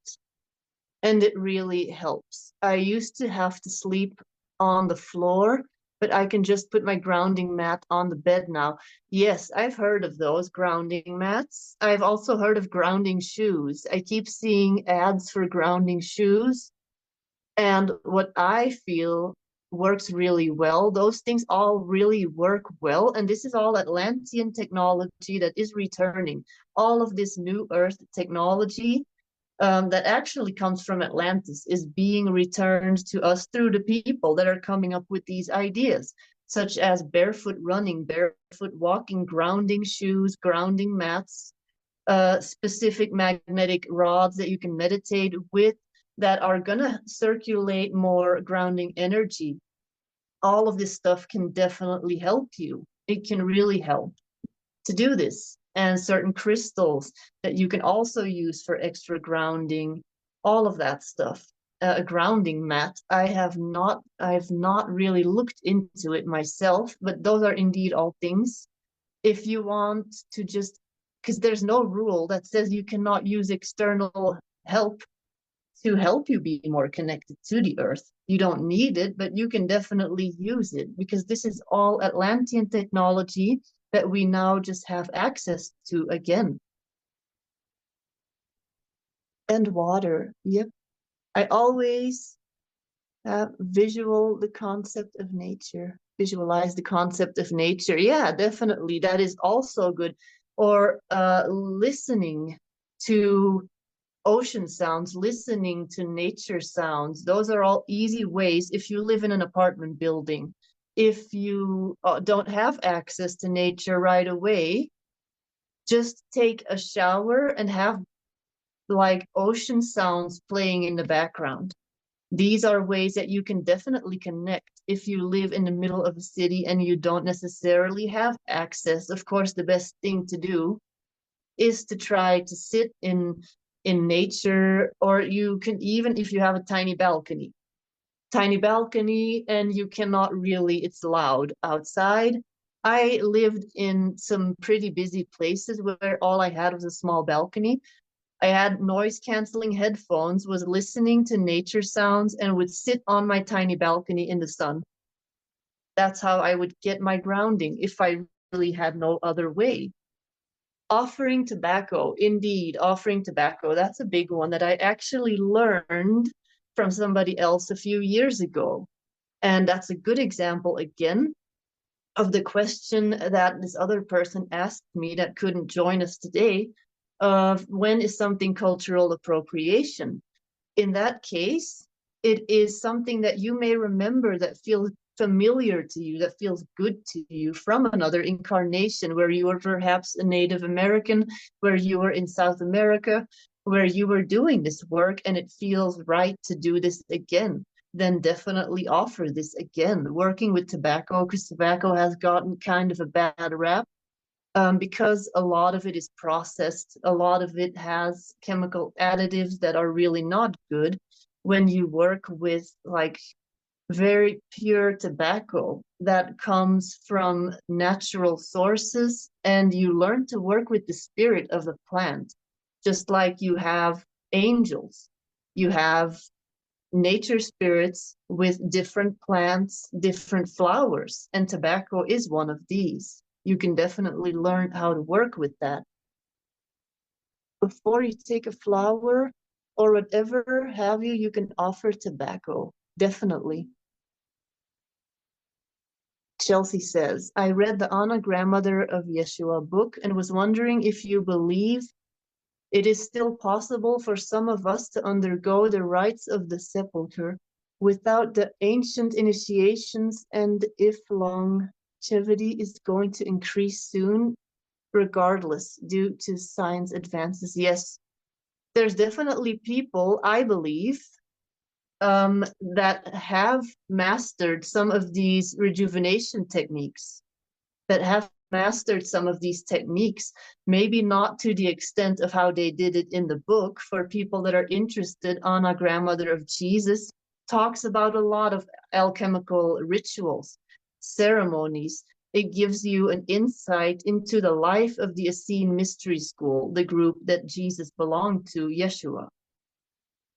and it really helps. I used to have to sleep on the floor, but I can just put my grounding mat on the bed now. Yes, I've heard of those grounding mats. I've also heard of grounding shoes. I keep seeing ads for grounding shoes. And what I feel works really well, those things all really work well. And this is all Atlantean technology that is returning. All of this new Earth technology that actually comes from Atlantis is being returned to us through the people that are coming up with these ideas, such as barefoot running, barefoot walking, grounding shoes, grounding mats, specific magnetic rods that you can meditate with that are gonna circulate more grounding energy. All of this stuff can definitely help you. It can really help to do this. And certain crystals that you can also use for extra grounding, all of that stuff. A grounding mat, I've not really looked into it myself, but those are indeed all things. If you want to just, because there's no rule that says you cannot use external help to help you be more connected to the earth. You don't need it, but you can definitely use it, because this is all Atlantean technology that we now just have access to again. And water, yep. I always visualize the concept of nature. Yeah, definitely, that is also good. Or listening to ocean sounds, listening to nature sounds. Those are all easy ways if you live in an apartment building. If you don't have access to nature right away, just take a shower and have like ocean sounds playing in the background. These are ways that you can definitely connect if you live in the middle of a city and you don't necessarily have access. Of course, the best thing to do is to try to sit in nature, or you can, even if you have a tiny balcony and you cannot really, it's loud outside. I lived in some pretty busy places where all I had was a small balcony. I had noise canceling headphones, was listening to nature sounds, and would sit on my tiny balcony in the sun. That's how I would get my grounding if I really had no other way. Offering tobacco, indeed, offering tobacco. That's a big one that I actually learned from somebody else a few years ago. And that's a good example, again, of the question that this other person asked me that couldn't join us today, of when is something cultural appropriation? In that case, it is something that you may remember that familiar to you, that feels good to you from another incarnation, where you were perhaps a Native American, where you were in South America, where you were doing this work and it feels right to do this again, then definitely offer this again. Working with tobacco, because tobacco has gotten kind of a bad rap, because a lot of it is processed, a lot of it has chemical additives that are really not good. When you work with like very pure tobacco that comes from natural sources, and you learn to work with the spirit of the plant, just like you have angels, you have nature spirits with different plants, different flowers, and tobacco is one of these. You can definitely learn how to work with that. Before you take a flower or whatever have you, you can offer tobacco, definitely. Chelsea says, I read the Anna Grandmother of Yeshua book and was wondering if you believe it is still possible for some of us to undergo the rites of the sepulchre without the ancient initiations, and if longevity is going to increase soon, regardless, due to science advances. Yes, there's definitely people, I believe, that have mastered some of these rejuvenation techniques, that have mastered some of these techniques, maybe not to the extent of how they did it in the book. For people that are interested, Anna, Grandmother of Jesus, talks about a lot of alchemical rituals, ceremonies. It gives you an insight into the life of the Essene Mystery School, the group that Jesus belonged to, Yeshua.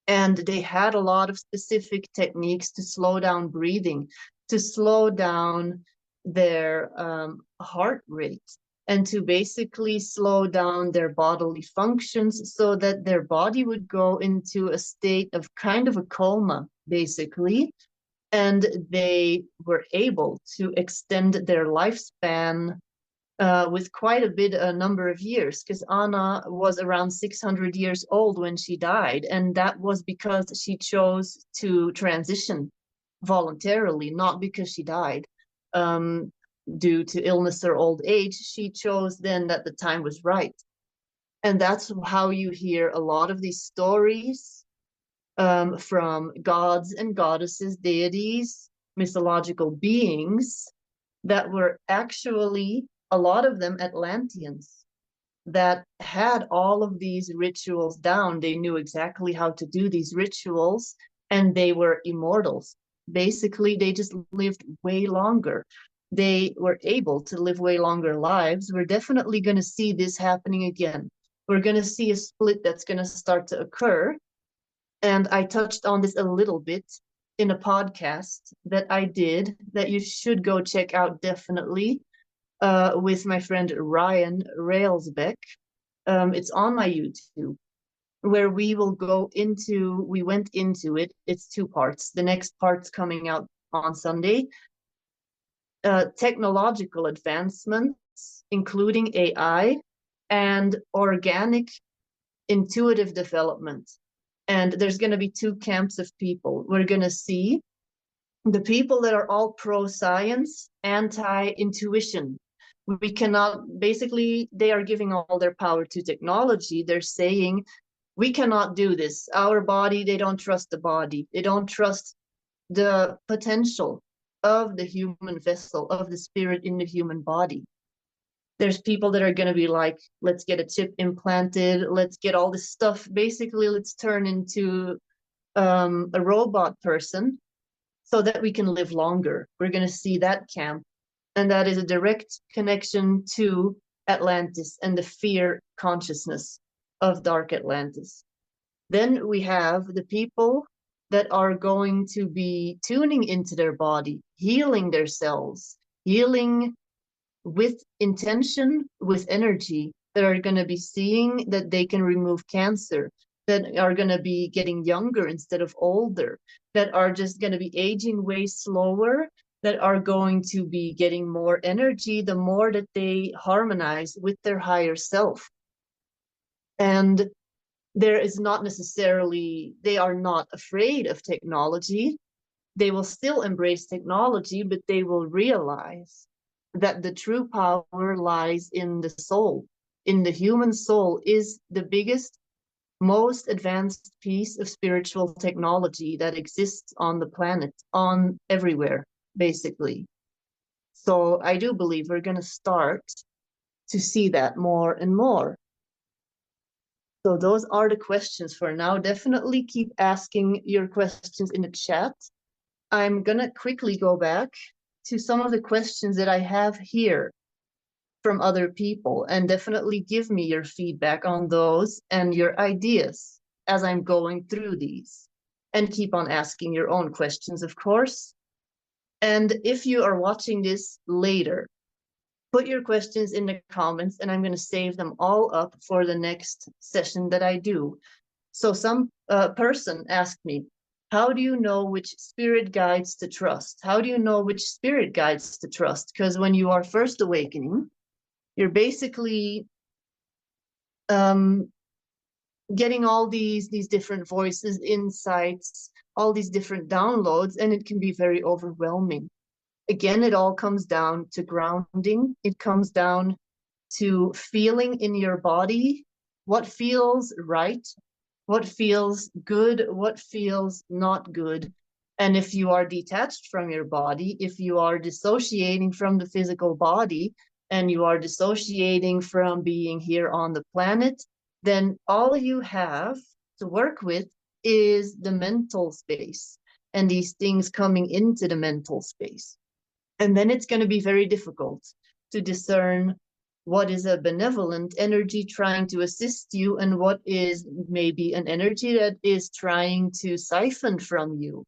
And they had a lot of specific techniques to slow down breathing, to slow down their heart rate, and to basically slow down their bodily functions so that their body would go into a state of kind of a coma, basically. And they were able to extend their lifespan with quite a number of years, because Anna was around 600 years old when she died, and that was because she chose to transition voluntarily, not because she died due to illness or old age. She chose then that the time was right. And that's how you hear a lot of these stories from gods and goddesses, deities, mythological beings that were actually, a lot of them, Atlanteans, that had all of these rituals down. They knew exactly how to do these rituals, and they were immortals. Basically, they just lived way longer. They were able to live way longer lives. We're definitely going to see this happening again. We're going to see a split that's going to start to occur. And I touched on this a little bit in a podcast that I did that you should go check out definitely. With my friend 𝘀𝗵𝘵. It's on my YouTube, where we went into it. It's 2 parts. The next part's coming out on Sunday. Technological advancements, including AI and organic intuitive development. And there's going to be 2 camps of people. We're going to see the people that are all pro-science, anti-intuition. We cannot, basically, they are giving all their power to technology. They're saying, we cannot do this. Our body, they don't trust the body. They don't trust the potential of the human vessel, of the spirit in the human body. There's people that are going to be like, let's get a chip implanted. Let's get all this stuff. Basically, let's turn into a robot person so that we can live longer. We're going to see that camp. And that is a direct connection to Atlantis and the fear consciousness of Dark Atlantis. Then we have the people that are going to be tuning into their body, healing their cells, healing with intention, with energy, that are going to be seeing that they can remove cancer, that are going to be getting younger instead of older, that are just going to be aging way slower, that are going to be getting more energy the more that they harmonize with their higher self. And there is not necessarily, they are not afraid of technology. they will still embrace technology, but they will realize that the true power lies in the soul. In the human soul is the biggest, most advanced piece of spiritual technology that exists on the planet, on everywhere, basically. So I do believe we're going to start to see that more and more. So those are the questions for now. Definitely keep asking your questions in the chat. I'm going to quickly go back to some of the questions that I have here from other people, and definitely give me your feedback on those and your ideas as I'm going through these. And keep on asking your own questions, of course. And if you are watching this later, put your questions in the comments, and I'm going to save them all up for the next session that I do. So some person asked me, how do you know which spirit guides to trust? How do you know which spirit guides to trust? Because when you are first awakening, you're basically getting all these different voices, insights, all these different downloads, and it can be very overwhelming. Again, it all comes down to grounding. It comes down to feeling in your body what feels right, what feels good, what feels not good. And if you are detached from your body, if you are dissociating from the physical body, and you are dissociating from being here on the planet, then all you have to work with is the mental space and these things coming into the mental space. And then it's going to be very difficult to discern what is a benevolent energy trying to assist you and what is maybe an energy that is trying to siphon from you.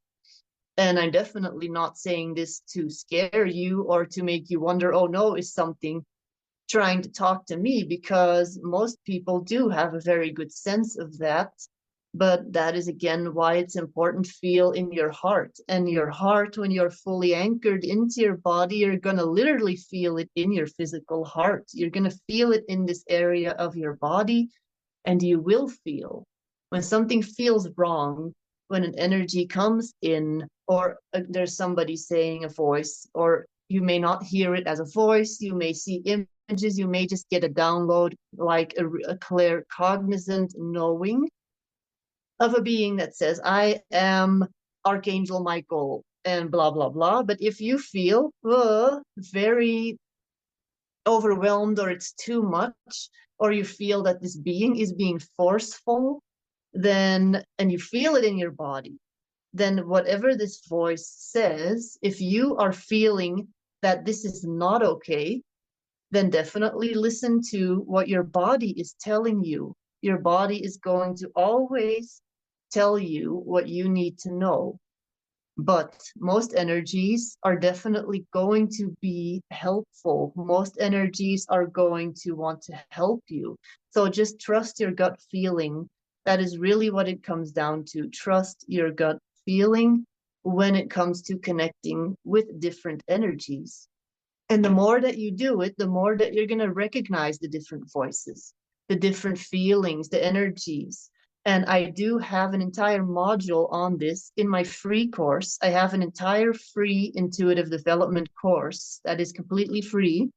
And I'm definitely not saying this to scare you or to make you wonder, oh no, is something trying to talk to me? Because most people do have a very good sense of that. But that is, again, why it's important to feel in your heart. And your heart, when you're fully anchored into your body, you're going to literally feel it in your physical heart. You're going to feel it in this area of your body. And you will feel when something feels wrong, when an energy comes in, or there's somebody saying a voice, or you may not hear it as a voice, you may see images, you may just get a download, like a clear cognizant knowing of a being that says, I am Archangel Michael and blah, blah, blah. But if you feel very overwhelmed, or it's too much, or you feel that this being is being forceful, then, and you feel it in your body, then whatever this voice says, if you are feeling that this is not okay, then definitely listen to what your body is telling you. Your body is going to always tell you what you need to know. But most energies are definitely going to be helpful. Most energies are going to want to help you. So just trust your gut feeling. That is really what it comes down to. Trust your gut feeling when it comes to connecting with different energies. And the more that you do it, the more that you're going to recognize the different voices, the different feelings, the energies. And I do have an entire module on this in my free course. I have an entire free intuitive development course that is completely free,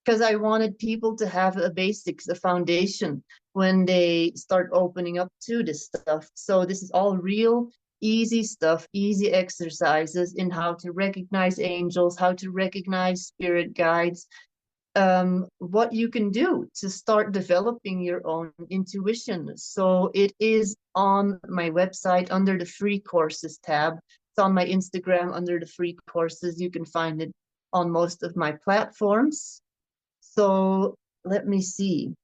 because I wanted people to have a basics, a foundation when they start opening up to this stuff. So this is all real easy stuff, easy exercises in how to recognize angels, how to recognize spirit guides, what you can do to start developing your own intuition. So it is on my website under the free courses tab. It's on my Instagram under the free courses. You can find it on most of my platforms. So let me see.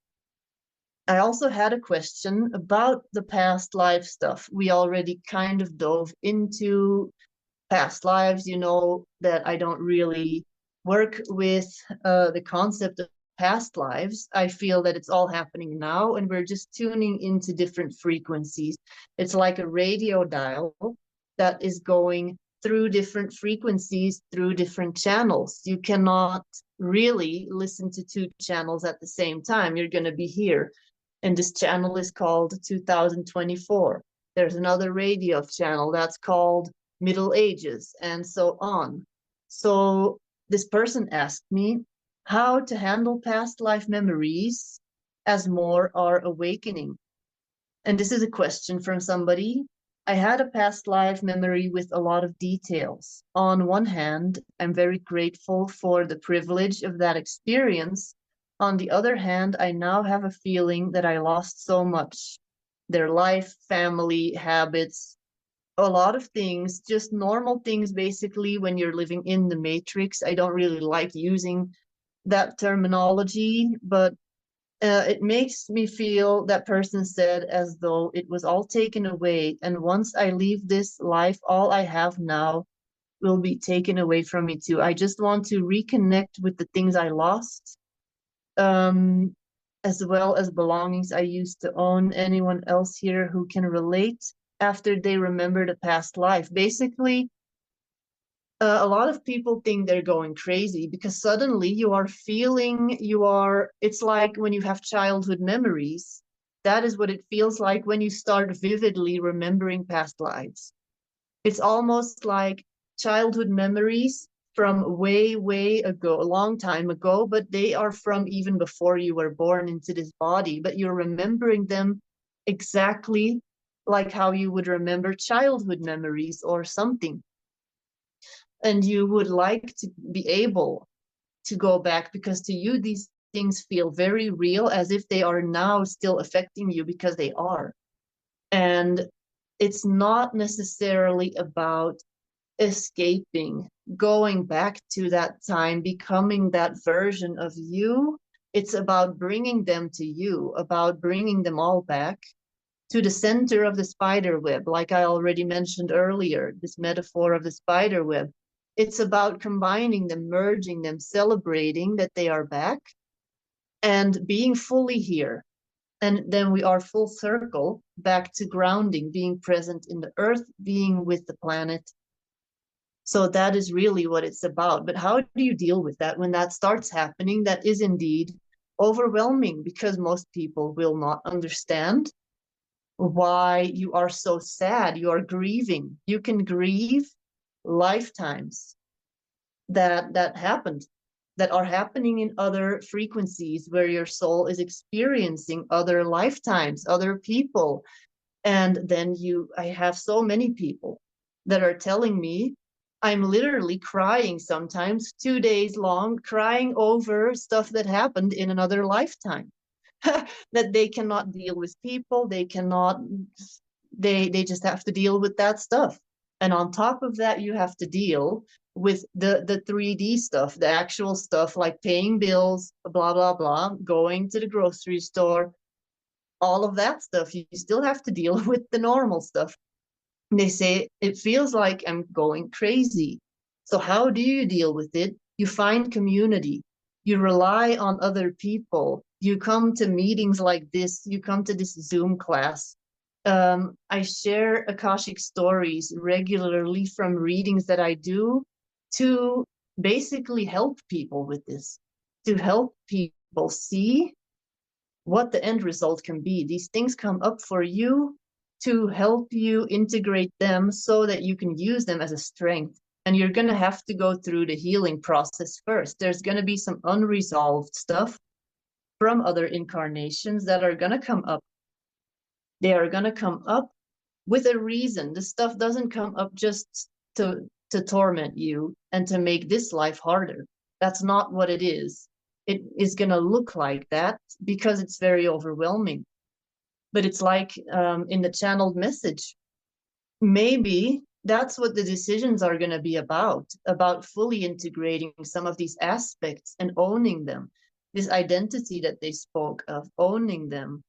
I also had a question about the past life stuff. We already kind of dove into past lives. You know that I don't really work with the concept of past lives. I feel that it's all happening now, and we're just tuning into different frequencies. It's like a radio dial that is going through different frequencies, through different channels. You cannot really listen to two channels at the same time. You're going to be here. And this channel is called 2024. There's another radio channel that's called Middle Ages, and so on. So this person asked me how to handle past life memories as more are awakening. And this is a question from somebody. I had a past life memory with a lot of details. On one hand, I'm very grateful for the privilege of that experience. On the other hand, I now have a feeling that I lost so much. Their life, family, habits, a lot of things, just normal things, basically, when you're living in the matrix. I don't really like using that terminology, but it makes me feel, that person said, as though it was all taken away. And once I leave this life, all I have now will be taken away from me too. I just want to reconnect with the things I lost, as well as belongings I used to own. Anyone else here who can relate after they remembered a past life? Basically, a lot of people think they're going crazy because suddenly you are feeling, it's like when you have childhood memories. That is what it feels like when you start vividly remembering past lives. It's almost like childhood memories from way, way ago, a long time ago, but they are from even before you were born into this body, but you're remembering them exactly like how you would remember childhood memories or something. And you would like to be able to go back, because to you these things feel very real, as if they are now still affecting you, because they are. And it's not necessarily about escaping, going back to that time, becoming that version of you. It's about bringing them to you, about bringing them all back to the center of the spider web, like I already mentioned earlier, this metaphor of the spider web. It's about combining them, merging them, celebrating that they are back, and being fully here. And then we are full circle back to grounding, being present in the earth, being with the planet. So that is really what it's about. But how do you deal with that when that starts happening? That is indeed overwhelming, because most people will not understand why you are so sad. You are grieving. You can grieve lifetimes that happened, that are happening in other frequencies, where your soul is experiencing other lifetimes, other people. And then I have so many people that are telling me, I'm literally crying sometimes 2 days long, crying over stuff that happened in another lifetime. That they cannot deal with people, they just have to deal with that stuff. And on top of that, you have to deal with the 3D stuff, the actual stuff, like paying bills, blah, blah, blah, going to the grocery store, all of that stuff. You still have to deal with the normal stuff. And they say, it feels like I'm going crazy. So how do you deal with it? You find community. You rely on other people. You come to meetings like this. You come to this Zoom class. I share Akashic stories regularly from readings that I do, to basically help people with this, to help people see what the end result can be. These things come up for you to help you integrate them so that you can use them as a strength. And you're going to have to go through the healing process first. There's going to be some unresolved stuff from other incarnations that are going to come up. They are going to come up with a reason. The stuff doesn't come up just to torment you and to make this life harder. That's not what it is. It is going to look like that because it's very overwhelming. But it's like in the channeled message, maybe that's what the decisions are going to be about fully integrating some of these aspects and owning them. This identity that they spoke of, owning them.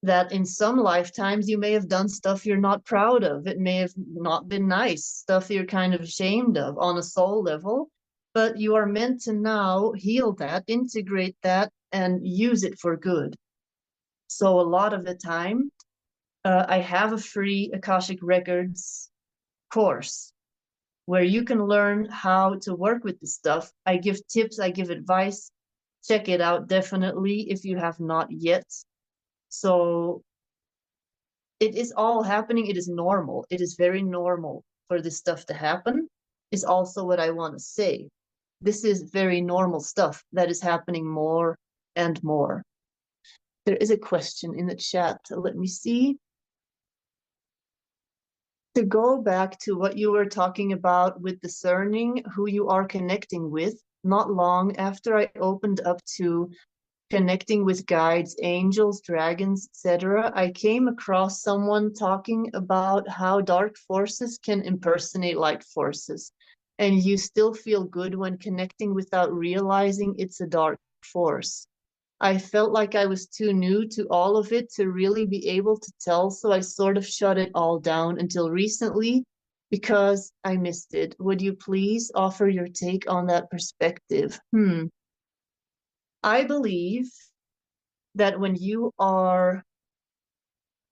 That in some lifetimes you may have done stuff you're not proud of. It may have not been nice, stuff you're kind of ashamed of on a soul level, but you are meant to now heal that, integrate that, and use it for good. So a lot of the time, I have a free Akashic Records course where you can learn how to work with this stuff. I give tips, I give advice. Check it out, definitely, if you have not yet. So it is all happening. It is normal. It is very normal for this stuff to happen, is also what I want to say. This is very normal stuff that is happening more and more. There is a question in the chat. Let me see. To go back to what you were talking about with discerning who you are connecting with, not long after I opened up to connecting with guides, angels, dragons, etc., I came across someone talking about how dark forces can impersonate light forces, and you still feel good when connecting without realizing it's a dark force. I felt like I was too new to all of it to really be able to tell, so I sort of shut it all down until recently because I missed it. Would you please offer your take on that perspective? I believe that when you are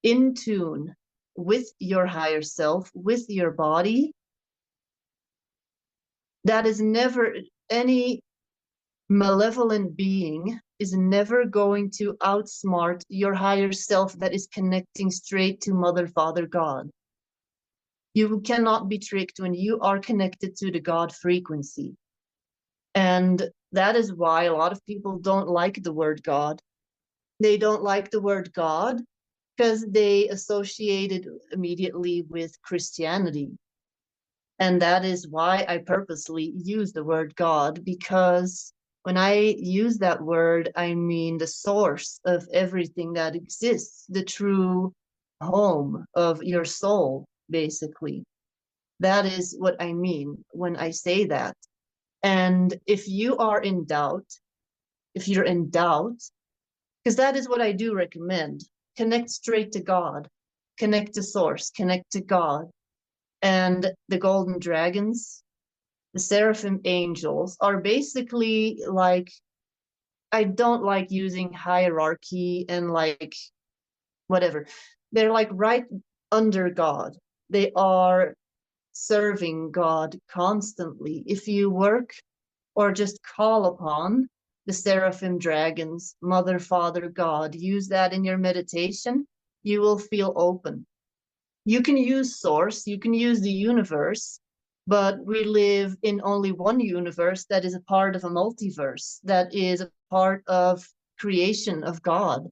in tune with your higher self, with your body, that is never, any malevolent being is never going to outsmart your higher self that is connecting straight to Mother, Father, God. You cannot be tricked when you are connected to the God frequency. And that is why a lot of people don't like the word God. They don't like the word God because they associate it immediately with Christianity. And that is why I purposely use the word God, because when I use that word, I mean the source of everything that exists, the true home of your soul, basically. That is what I mean when I say that. And if you are in doubt, if you're in doubt, because that is what I do recommend, connect straight to God, connect to source, connect to God. And the golden dragons, the seraphim angels, are basically like, I don't like using hierarchy and like whatever. They're like right under God. They are serving God constantly. If you work or just call upon the seraphim dragons, Mother, Father, God, use that in your meditation, you will feel open. You can use source, you can use the universe, but we live in only one universe that is a part of a multiverse, that is a part of creation of God.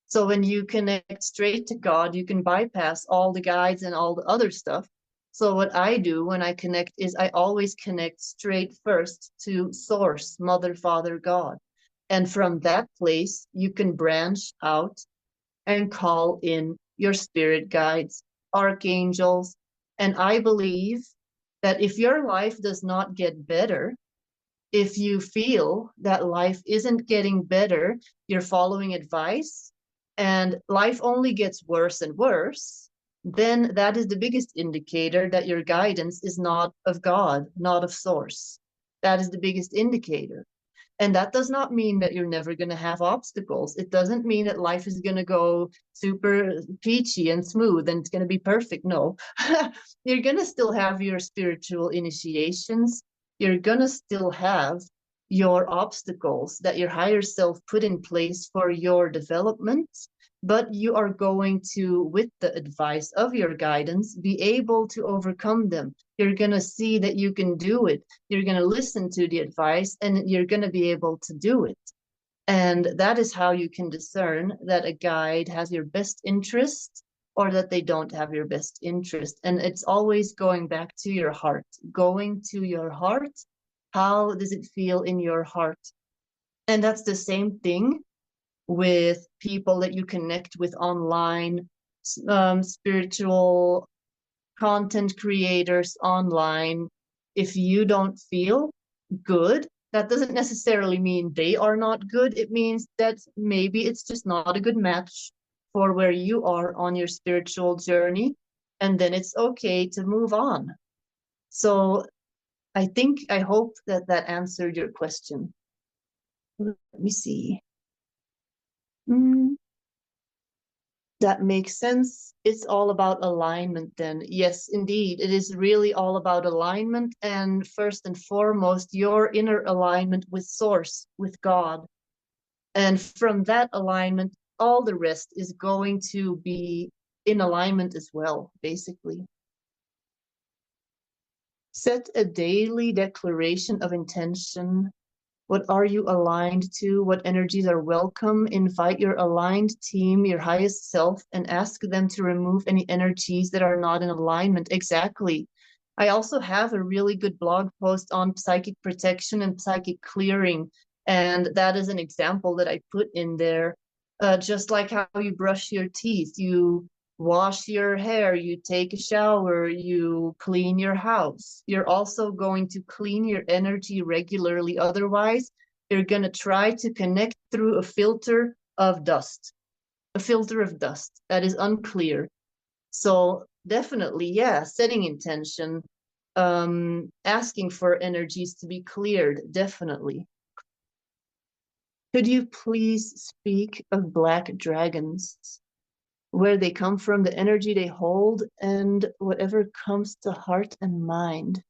So when you connect straight to God, you can bypass all the guides and all the other stuff. So what I do when I connect is I always connect straight first to source, Mother, Father, God. And from that place, you can branch out and call in your spirit guides, archangels. And I believe that if your life does not get better, if you feel that life isn't getting better, you're following advice, and life only gets worse and worse, then that is the biggest indicator that your guidance is not of God, not of source. That is the biggest indicator. And that does not mean that you're never going to have obstacles. It doesn't mean that life is going to go super peachy and smooth and it's going to be perfect. No, you're going to still have your spiritual initiations. You're going to still have your obstacles that your higher self put in place for your development. But you are going to, with the advice of your guidance, be able to overcome them. You're going to see that you can do it. You're going to listen to the advice and you're going to be able to do it. And that is how you can discern that a guide has your best interest or that they don't have your best interest. And it's always going back to your heart, going to your heart. How does it feel in your heart? And that's the same thing with people that you connect with online, spiritual content creators online. If you don't feel good, that doesn't necessarily mean they are not good. It means that maybe it's just not a good match for where you are on your spiritual journey, and then it's okay to move on. So I hope that that answered your question. Let me see. That makes sense. It's all about alignment then. Yes, indeed. It is really all about alignment, and first and foremost, your inner alignment with source, with God. And from that alignment, all the rest is going to be in alignment as well, basically. Set a daily declaration of intention. What are you aligned to? What energies are welcome? Invite your aligned team, your highest self, and ask them to remove any energies that are not in alignment. Exactly. I also have a really good blog post on psychic protection and psychic clearing, and that is an example that I put in there. Just like how you brush your teeth, you wash your hair, you take a shower, you clean your house. You're also going to clean your energy regularly. Otherwise, you're going to try to connect through a filter of dust that is unclear. So definitely, yeah, setting intention, asking for energies to be cleared, definitely. Could you please speak of black dragons? Where they come from, the energy they hold, and whatever comes to heart and mind.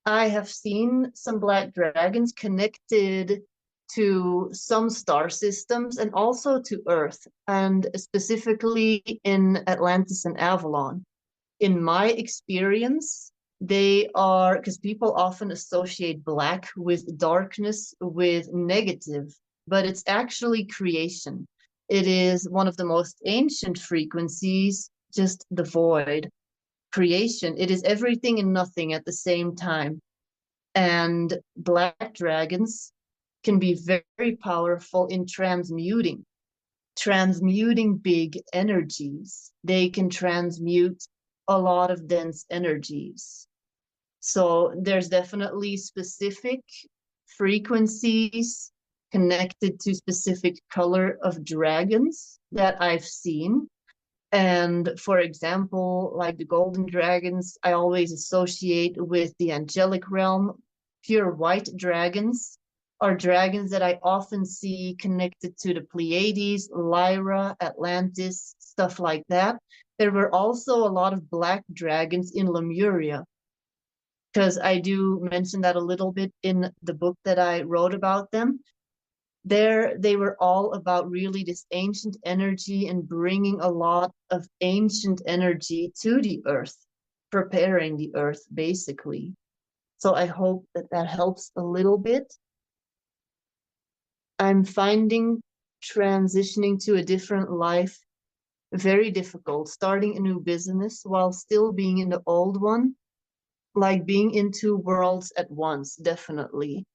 I have seen some black dragons connected to some star systems and also to Earth, and specifically in Atlantis and Avalon. In my experience, they are, because people often associate black with darkness, with negative, but it's actually creation. It is one of the most ancient frequencies, just the void, creation. It is everything and nothing at the same time. And black dragons can be very powerful in transmuting big energies. They can transmute a lot of dense energies. So there's definitely specific frequencies connected to specific color of dragons that I've seen. And for example, like the golden dragons, I always associate with the angelic realm. Pure white dragons are dragons that I often see connected to the Pleiades, Lyra, Atlantis, stuff like that. There were also a lot of black dragons in Lemuria, because I do mention that a little bit in the book that I wrote about them. There, they were all about really this ancient energy and bringing a lot of ancient energy to the earth, preparing the earth, basically. So I hope that that helps a little bit. I'm finding transitioning to a different life very difficult, starting a new business while still being in the old one, like being in two worlds at once, definitely.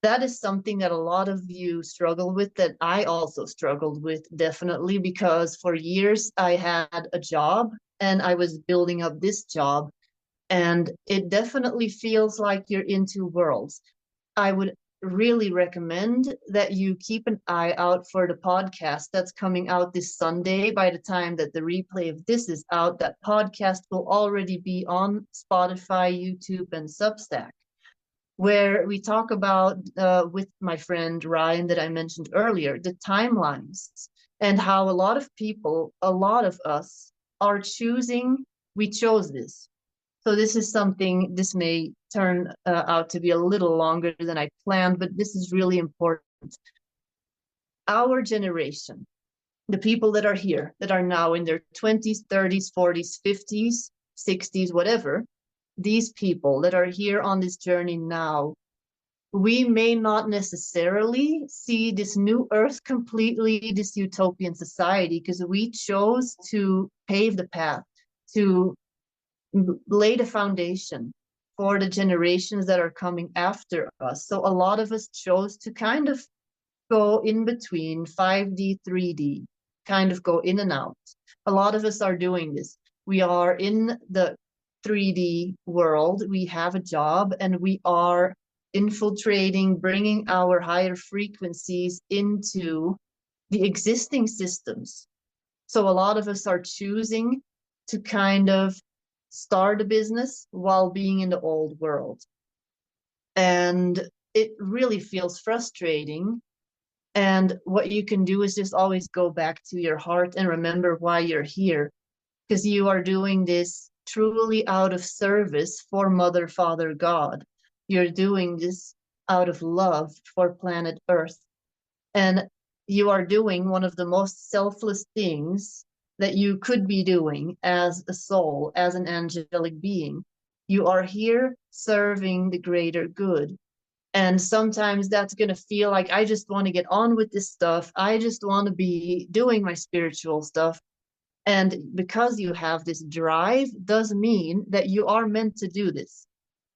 That is something that a lot of you struggle with, that I also struggled with, definitely, because for years I had a job and I was building up this job, and it definitely feels like you're in two worlds. I would really recommend that you keep an eye out for the podcast that's coming out this Sunday. By the time that the replay of this is out, that podcast will already be on Spotify, YouTube, and Substack, where we talk about, with my friend Ryan that I mentioned earlier, the timelines and how a lot of people, a lot of us are choosing, we chose this. So this is something, this may turn out to be a little longer than I planned, but this is really important. Our generation, the people that are here, that are now in their 20s, 30s, 40s, 50s, 60s, whatever, these people that are here on this journey now, we may not necessarily see this new earth completely, this utopian society, because we chose to pave the path, to lay the foundation for the generations that are coming after us. So a lot of us chose to kind of go in between 5D, 3D, kind of go in and out. A lot of us are doing this. We are in the 3D world, we have a job, and we are infiltrating, bringing our higher frequencies into the existing systems. So a lot of us are choosing to kind of start a business while being in the old world. And it really feels frustrating. And what you can do is just always go back to your heart and remember why you're here, because you are doing this truly out of service for Mother, Father, God. You're doing this out of love for planet Earth. And you are doing one of the most selfless things that you could be doing as a soul, as an angelic being. You are here serving the greater good. And sometimes that's going to feel like, I just want to get on with this stuff. I just want to be doing my spiritual stuff. And because you have this drive does mean that you are meant to do this.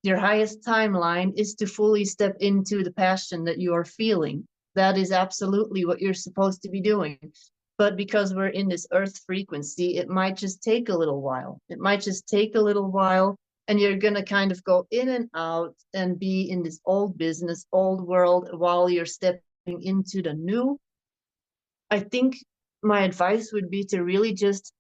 Your highest timeline is to fully step into the passion that you are feeling. That is absolutely what you're supposed to be doing. But because we're in this earth frequency, it might just take a little while. It might just take a little while, and you're going to kind of go in and out and be in this old business, old world, while you're stepping into the new. I think my advice would be to really just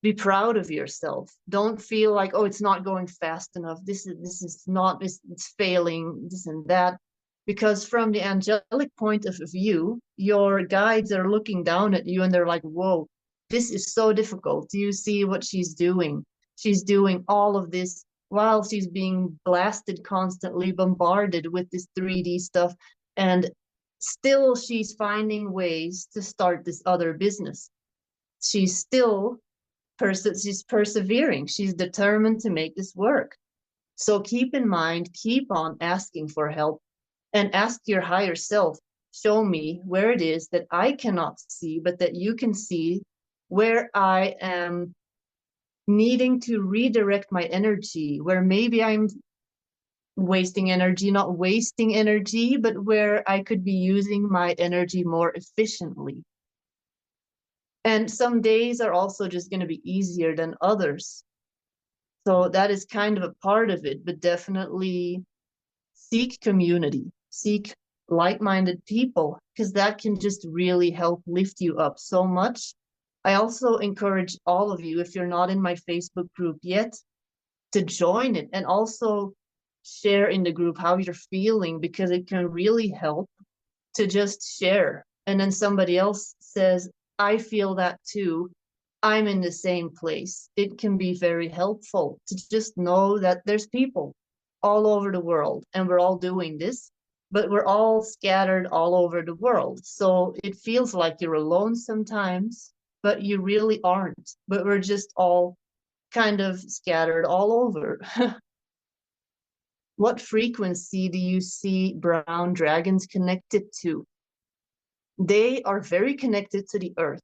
be proud of yourself. Don't feel like, oh, it's not going fast enough. This is not, it's failing, this and that. Because from the angelic point of view, your guides are looking down at you and they're like, whoa, this is so difficult. Do you see what she's doing? She's doing all of this while she's being blasted constantly, bombarded with this 3D stuff. And still she's finding ways to start this other business. She's persevering. She's determined to make this work. So keep in mind, keep on asking for help and ask your higher self, show me where it is that I cannot see, but that you can see, where I am needing to redirect my energy, where maybe I'm wasting energy, not wasting energy, but where I could be using my energy more efficiently. And some days are also just going to be easier than others. So that is kind of a part of it, but definitely seek community, seek like-minded people, because that can just really help lift you up so much. I also encourage all of you, if you're not in my Facebook group yet, to join it and also share in the group how you're feeling, because it can really help to just share. And then somebody else says, I feel that too. I'm in the same place. It can be very helpful to just know that there's people all over the world and we're all doing this, but we're all scattered all over the world. So it feels like you're alone sometimes, but you really aren't. But we're just all kind of scattered all over. What frequency do you see brown dragons connected to? They are very connected to the earth.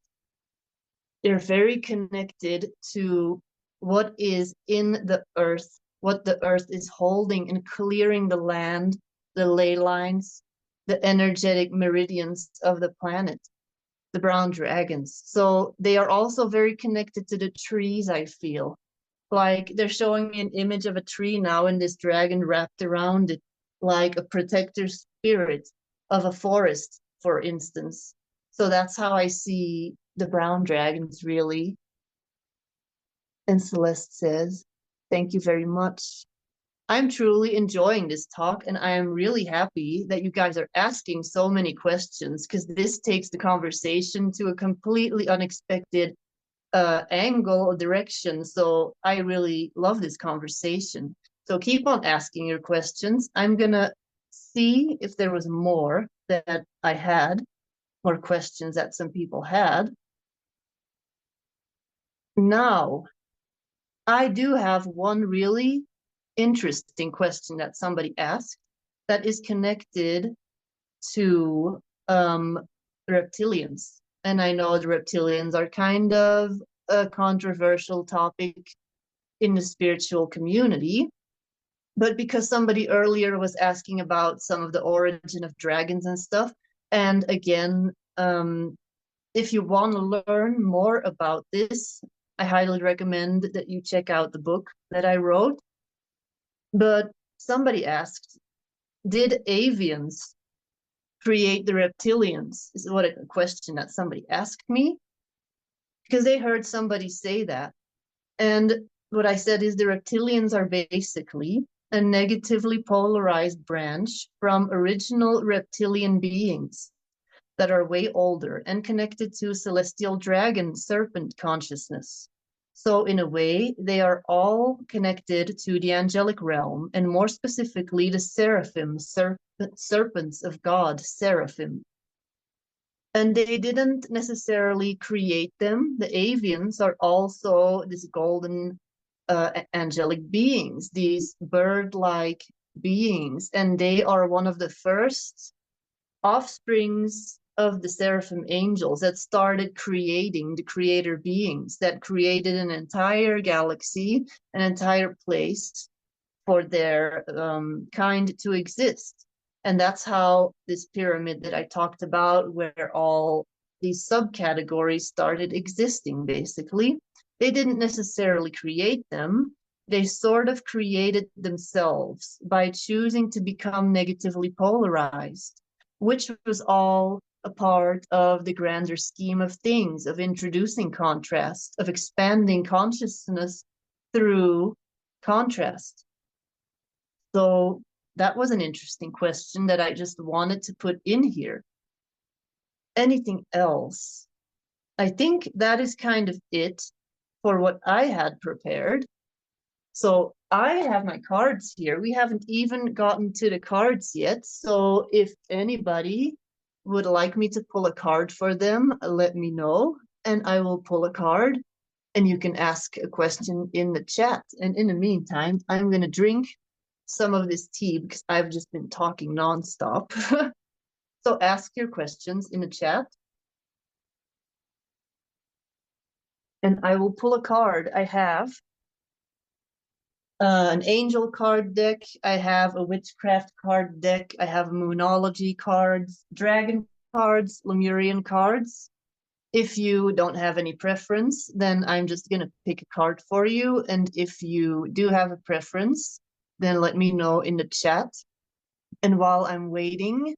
They're very connected to what is in the earth, what the earth is holding and clearing the land, the ley lines, the energetic meridians of the planet, the brown dragons. So they are also very connected to the trees, I feel. Like they're showing me an image of a tree now and this dragon wrapped around it, like a protector spirit of a forest, for instance. So that's how I see the brown dragons, really. And Celeste says, thank you very much. I'm truly enjoying this talk, and I am really happy that you guys are asking so many questions, because this takes the conversation to a completely unexpected angle or direction. So I really love this conversation. So keep on asking your questions. I'm gonna see if there was more that I had, more questions that some people had. Now, I do have one really interesting question that somebody asked that is connected to reptilians. And I know the reptilians are kind of a controversial topic in the spiritual community, but because somebody earlier was asking about some of the origin of dragons and stuff, and again, if you want to learn more about this, I highly recommend that you check out the book that I wrote. But somebody asked, did avians create the reptilians? Is what a question that somebody asked me, because they heard somebody say that. And what I said is the reptilians are basically a negatively polarized branch from original reptilian beings that are way older and connected to celestial dragon serpent consciousness. So in a way, they are all connected to the angelic realm, and more specifically, the seraphim, serpents of God, seraphim. And they didn't necessarily create them. The avians are also these golden angelic beings, these bird-like beings, and they are one of the first offsprings of the seraphim angels that started creating the creator beings, that created an entire galaxy, an entire place for their kind to exist. And that's how this pyramid that I talked about, where all these subcategories started existing, basically. They didn't necessarily create them. They sort of created themselves by choosing to become negatively polarized, which was all a part of the grander scheme of things, of introducing contrast, of expanding consciousness through contrast. So that was an interesting question that I just wanted to put in here. Anything else? I think that is kind of it for what I had prepared. So I have my cards here. We haven't even gotten to the cards yet. So if anybody would like me to pull a card for them, let me know and I will pull a card and you can ask a question in the chat. And in the meantime, I'm going to drink some of this tea because I've just been talking nonstop. So ask your questions in the chat. And I will pull a card. I have an angel card deck. I have a witchcraft card deck. I have moonology cards, dragon cards, Lemurian cards. If you don't have any preference, then I'm just going to pick a card for you. And if you do have a preference, then let me know in the chat. And while I'm waiting,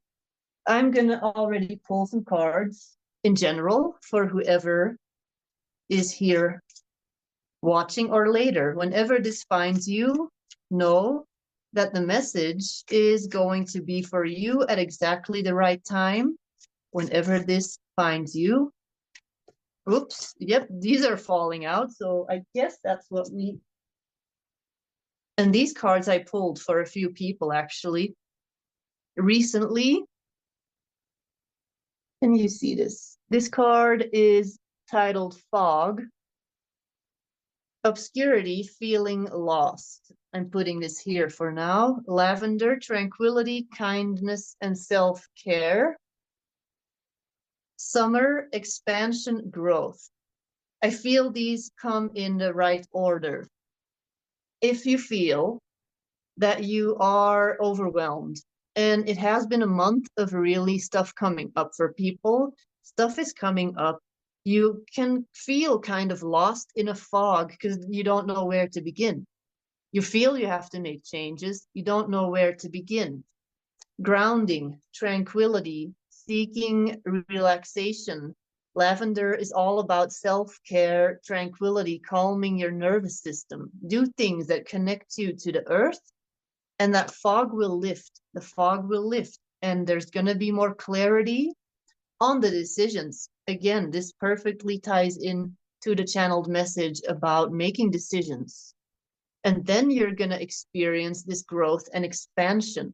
I'm going to already pull some cards in general for whoever is here watching or later. Whenever this finds you, know that the message is going to be for you at exactly the right time. Whenever this finds you. Oops, yep, these are falling out. So I guess that's what we... And these cards I pulled for a few people actually recently. Can you see this? This card is titled Fog. Obscurity, feeling lost. I'm putting this here for now. Lavender, tranquility, kindness, and self-care. Summer, expansion, growth. I feel these come in the right order. If you feel that you are overwhelmed, and it has been a month of really stuff coming up for people, stuff is coming up, you can feel kind of lost in a fog because you don't know where to begin. You feel you have to make changes, you don't know where to begin. Grounding, tranquility, seeking relaxation. Lavender is all about self-care, tranquility, calming your nervous system. Do things that connect you to the earth, and that fog will lift. The fog will lift, and there's going to be more clarity on the decisions. Again, this perfectly ties in to the channeled message about making decisions. And then you're going to experience this growth and expansion.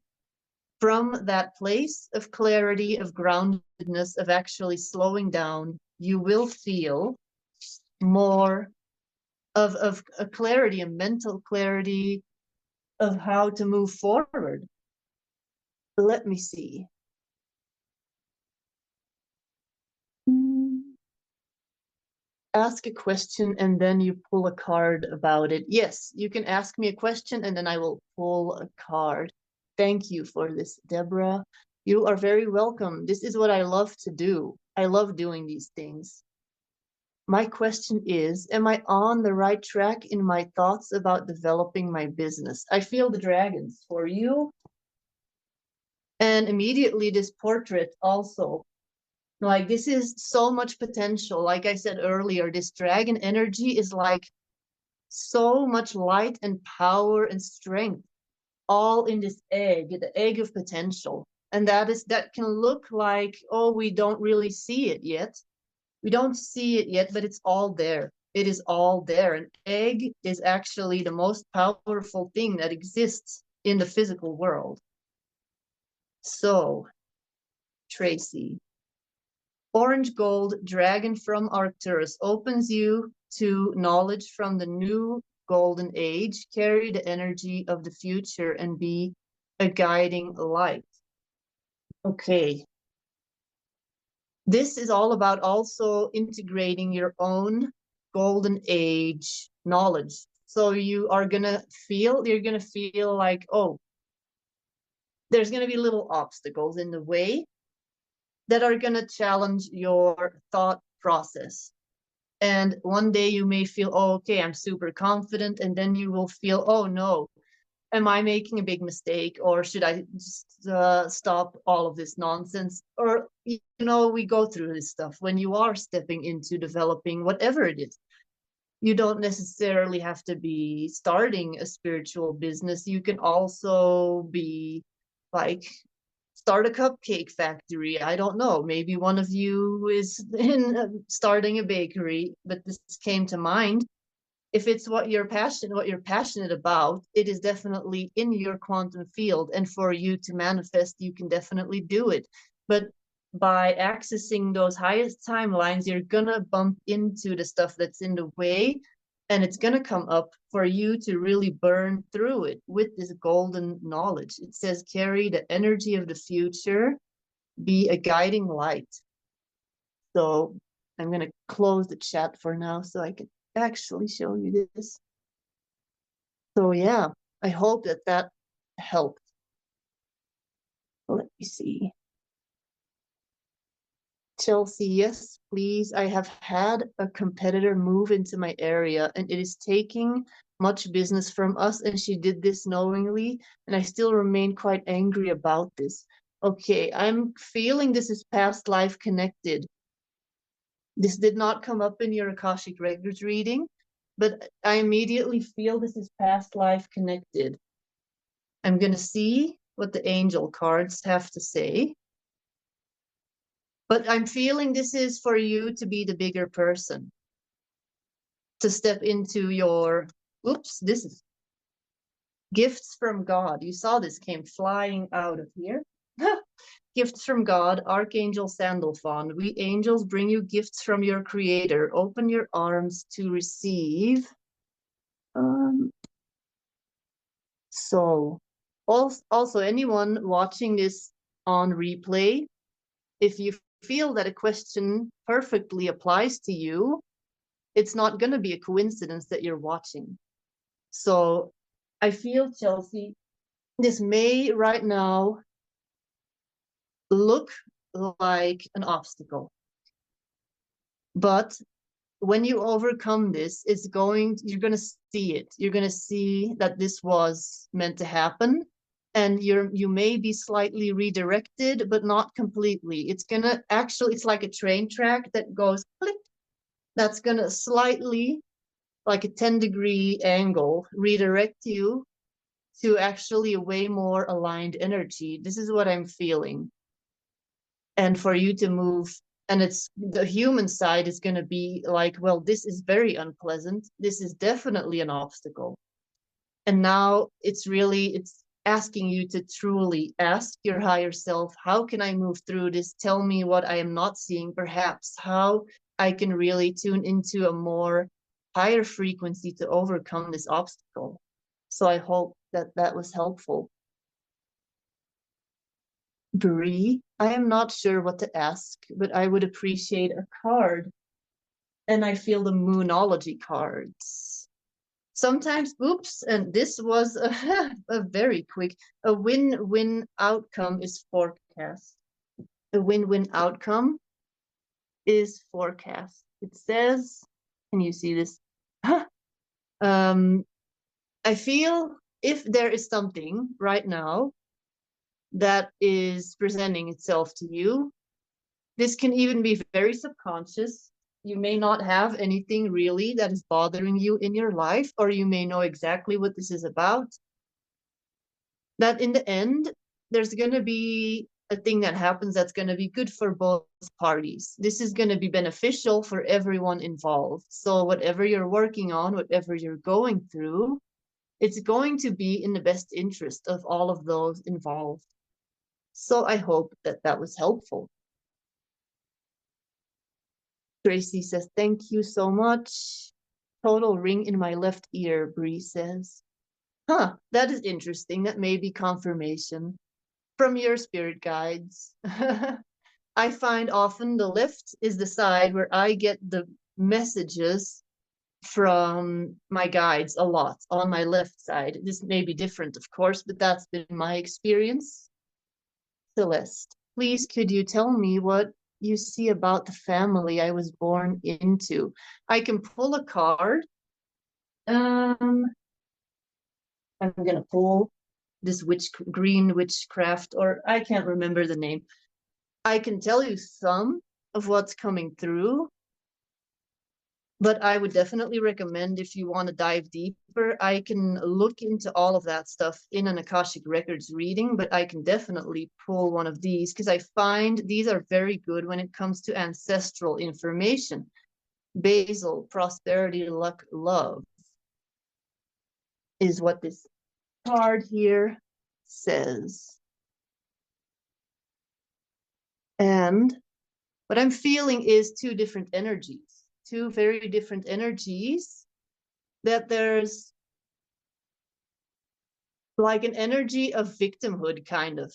From that place of clarity, of groundedness, of actually slowing down, you will feel more of a clarity, a mental clarity of how to move forward. Let me see. Ask a question and then you pull a card about it. Yes, you can ask me a question and then I will pull a card. Thank you for this, Deborah. You are very welcome. This is what I love to do. I love doing these things. My question is, am I on the right track in my thoughts about developing my business? I feel the dragons for you. And immediately this portrait also. Like, this is so much potential. Like I said earlier, this dragon energy is like so much light and power and strength, all in this egg, the egg of potential. And that can look like, oh, we don't really see it yet. We don't see it yet, but it's all there. It is all there. An egg is actually the most powerful thing that exists in the physical world. So, Tracy, Orange gold dragon from Arcturus opens you to knowledge from the new golden age. Carry the energy of the future and be a guiding light. Okay. This is all about also integrating your own golden age knowledge. So you're gonna feel like, oh, there's gonna be little obstacles in the way that are gonna challenge your thought process. And one day you may feel, oh, okay, I'm super confident. And then you will feel, oh no, am I making a big mistake? Or should I just stop all of this nonsense? Or, you know, we go through this stuff when you are stepping into developing whatever it is. You don't necessarily have to be starting a spiritual business. You can also be like, start a cupcake factory. I don't know. Maybe one of you is in starting a bakery, but this came to mind. If it's what you're passionate about, it is definitely in your quantum field. And for you to manifest, you can definitely do it. But by accessing those highest timelines, you're gonna bump into the stuff that's in the way, and it's gonna come up for you to really burn through it with this golden knowledge. It says, carry the energy of the future, be a guiding light. So I'm gonna close the chat for now so I can actually show you this. So yeah, I hope that helped. Let me see. Chelsea, yes, please. I have had a competitor move into my area and it is taking much business from us, and she did this knowingly, and I still remain quite angry about this. Okay, I'm feeling this is past life connected. This did not come up in your Akashic Records reading, but I immediately feel this is past life connected. I'm going to see what the angel cards have to say. But I'm feeling this is for you to be the bigger person, to step into your, oops, this is gifts from God. You saw this came flying out of here. Gifts from God, Archangel Sandalphon. We angels bring you gifts from your creator. Open your arms to receive. So also anyone watching this on replay, if you feel that a question perfectly applies to you, it's not going to be a coincidence that you're watching. So I feel, Chelsea, this may right now look like an obstacle, but when you overcome this, you're going to see it. You're going to see that this was meant to happen, and you may be slightly redirected, but not completely. It's like a train track that goes click. That's going to slightly, like a 10-degree angle, redirect you to actually a way more aligned energy. This is what I'm feeling. And for you to move, and it's the human side is going to be like, well, this is very unpleasant. This is definitely an obstacle. And now it's asking you to truly ask your higher self, how can I move through this? Tell me what I am not seeing, perhaps how I can really tune into a more higher frequency to overcome this obstacle. So I hope that was helpful. Bree, I am not sure what to ask, but I would appreciate a card. And I feel the Moonology cards. Sometimes, oops, and this was a very quick, a win-win outcome is forecast. A win-win outcome is forecast. It says, can you see this? I feel if there is something right now that is presenting itself to you, this can even be very subconscious. You may not have anything really that is bothering you in your life, or you may know exactly what this is about. That in the end, there's going to be a thing that happens that's going to be good for both parties. This is going to be beneficial for everyone involved. So whatever you're working on, whatever you're going through, it's going to be in the best interest of all of those involved. So I hope that was helpful. Tracy says, thank you so much. Total ring in my left ear, Bree says. Huh, that is interesting. That may be confirmation from your spirit guides. I find often the left is the side where I get the messages from my guides a lot, on my left side. This may be different, of course, but that's been my experience. Celeste, please, could you tell me what you see about the family I was born into? I can pull a card. I'm gonna pull this green witchcraft, or I can't remember the name. I can tell you some of what's coming through, but I would definitely recommend, if you want to dive deeper, I can look into all of that stuff in an Akashic Records reading, but I can definitely pull one of these because I find these are very good when it comes to ancestral information. Basil, prosperity, luck, love is what this card here says. And what I'm feeling is two different energies, two very different energies, that there's like an energy of victimhood, kind of.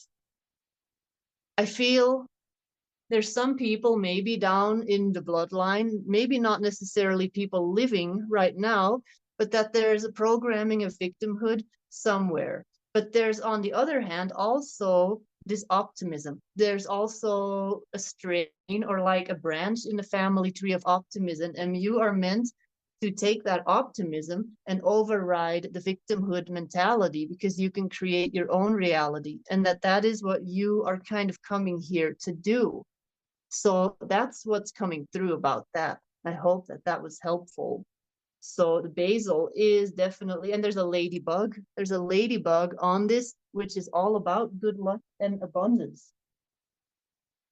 I feel there's some people maybe down in the bloodline, maybe not necessarily people living right now, but that there's a programming of victimhood somewhere. But there's, on the other hand, also this optimism. There's also a strain or like a branch in the family tree of optimism, and you are meant to take that optimism and override the victimhood mentality, because you can create your own reality, and that is what you are kind of coming here to do. So that's what's coming through about that. I hope that that was helpful. So the basil is definitely, and there's a ladybug. There's a ladybug on this, which is all about good luck and abundance.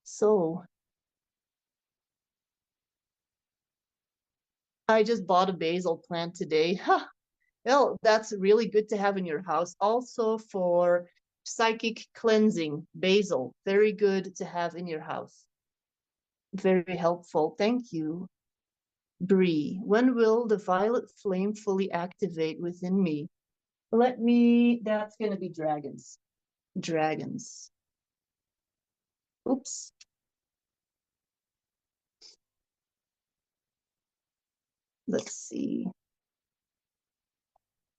So I just bought a basil plant today. Well, that's really good to have in your house. Also for psychic cleansing, basil, very good to have in your house. Very helpful. Thank you. Bree, when will the violet flame fully activate within me? That's going to be dragons. Dragons. Oops. Let's see.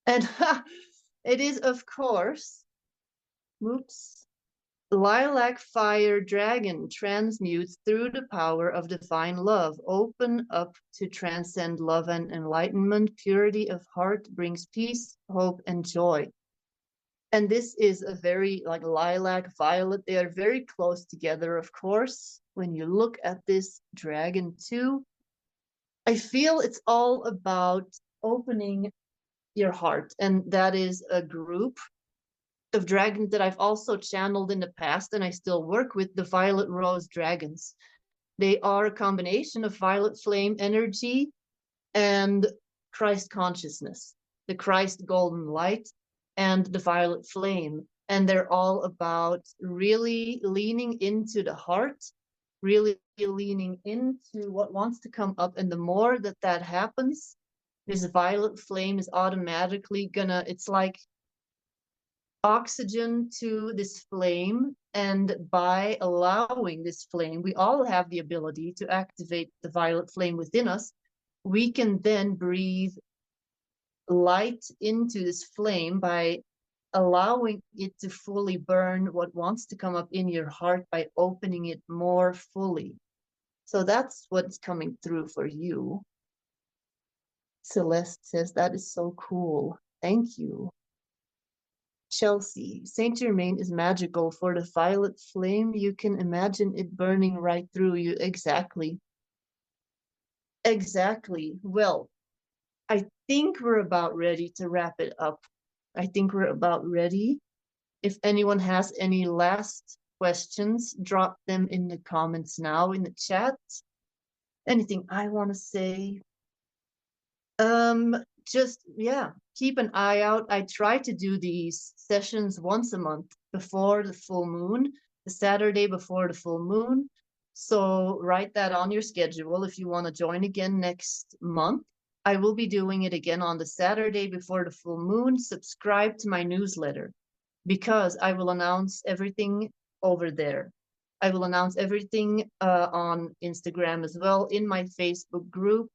And it is, of course, oops. Lilac fire dragon transmutes through the power of divine love. Open up to transcend love and enlightenment. Purity of heart brings peace, hope, and joy. And this is a very, like, lilac, violet. They are very close together, of course. When you look at this dragon too, I feel it's all about opening your heart. And that is a group of dragons that I've also channeled in the past, and I still work with, the Violet Rose Dragons. They are a combination of violet flame energy and Christ consciousness, the Christ golden light and the violet flame. And they're all about really leaning into the heart, really leaning into what wants to come up. And the more that that happens, this violet flame is automatically gonna, it's like oxygen to this flame, and by allowing this flame, we all have the ability to activate the violet flame within us. We can then breathe light into this flame by allowing it to fully burn what wants to come up in your heart by opening it more fully. So that's what's coming through for you. Celeste says, that is so cool. Thank you. Chelsea, Saint Germain is magical. For the violet flame, you can imagine it burning right through you. Exactly. Exactly. Well, I think we're about ready to wrap it up. I think we're about ready. If anyone has any last questions, drop them in the comments now in the chat. Anything I want to say? Just, yeah, keep an eye out. I try to do these sessions once a month before the full moon, the Saturday before the full moon. So write that on your schedule if you want to join again next month. I will be doing it again on the Saturday before the full moon. Subscribe to my newsletter because I will announce everything over there. I will announce everything on Instagram as well, in my Facebook group,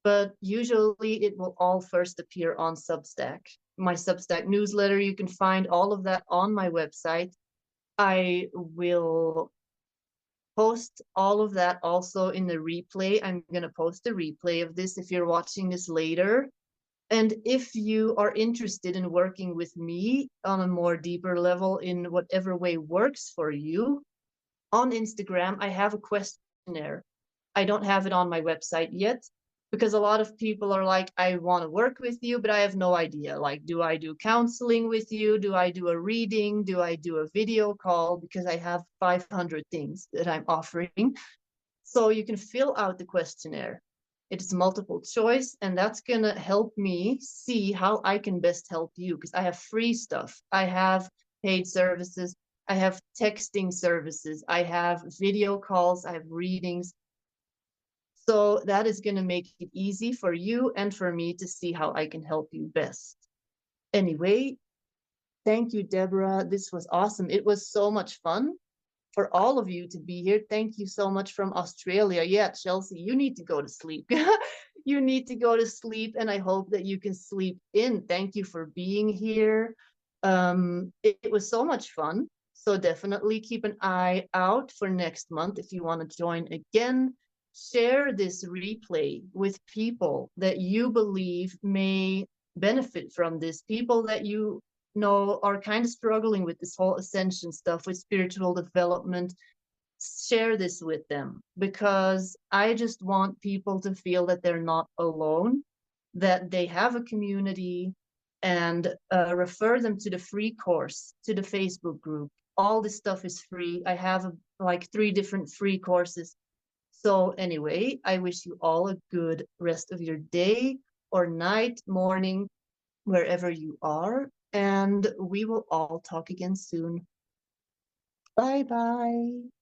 but usually it will all first appear on Substack. My Substack newsletter, you can find all of that on my website. I will post all of that also in the replay. I'm going to post a replay of this if you're watching this later. And if you are interested in working with me on a more deeper level in whatever way works for you, on Instagram, I have a questionnaire. I don't have it on my website yet because a lot of people are like, I want to work with you, but I have no idea. Like, do I do counseling with you? Do I do a reading? Do I do a video call? Because I have 500 things that I'm offering. So you can fill out the questionnaire. It's multiple choice, and that's going to help me see how I can best help you because I have free stuff. I have paid services. I have texting services. I have video calls. I have readings. So that is going to make it easy for you and for me to see how I can help you best. Anyway, thank you, Deborah. This was awesome. It was so much fun for all of you to be here. Thank you so much from Australia. Yeah, Chelsea, you need to go to sleep. You need to go to sleep, and I hope that you can sleep in. Thank you for being here. It was so much fun. So definitely keep an eye out for next month if you want to join again. Share this replay with people that you believe may benefit from this, people that you know are kind of struggling with this whole ascension stuff, with spiritual development. Share this with them because I just want people to feel that they're not alone, that they have a community, and refer them to the free course, to the Facebook group. All this stuff is free. I have like 3 different free courses. So anyway, I wish you all a good rest of your day or night, morning, wherever you are. And we will all talk again soon. Bye-bye.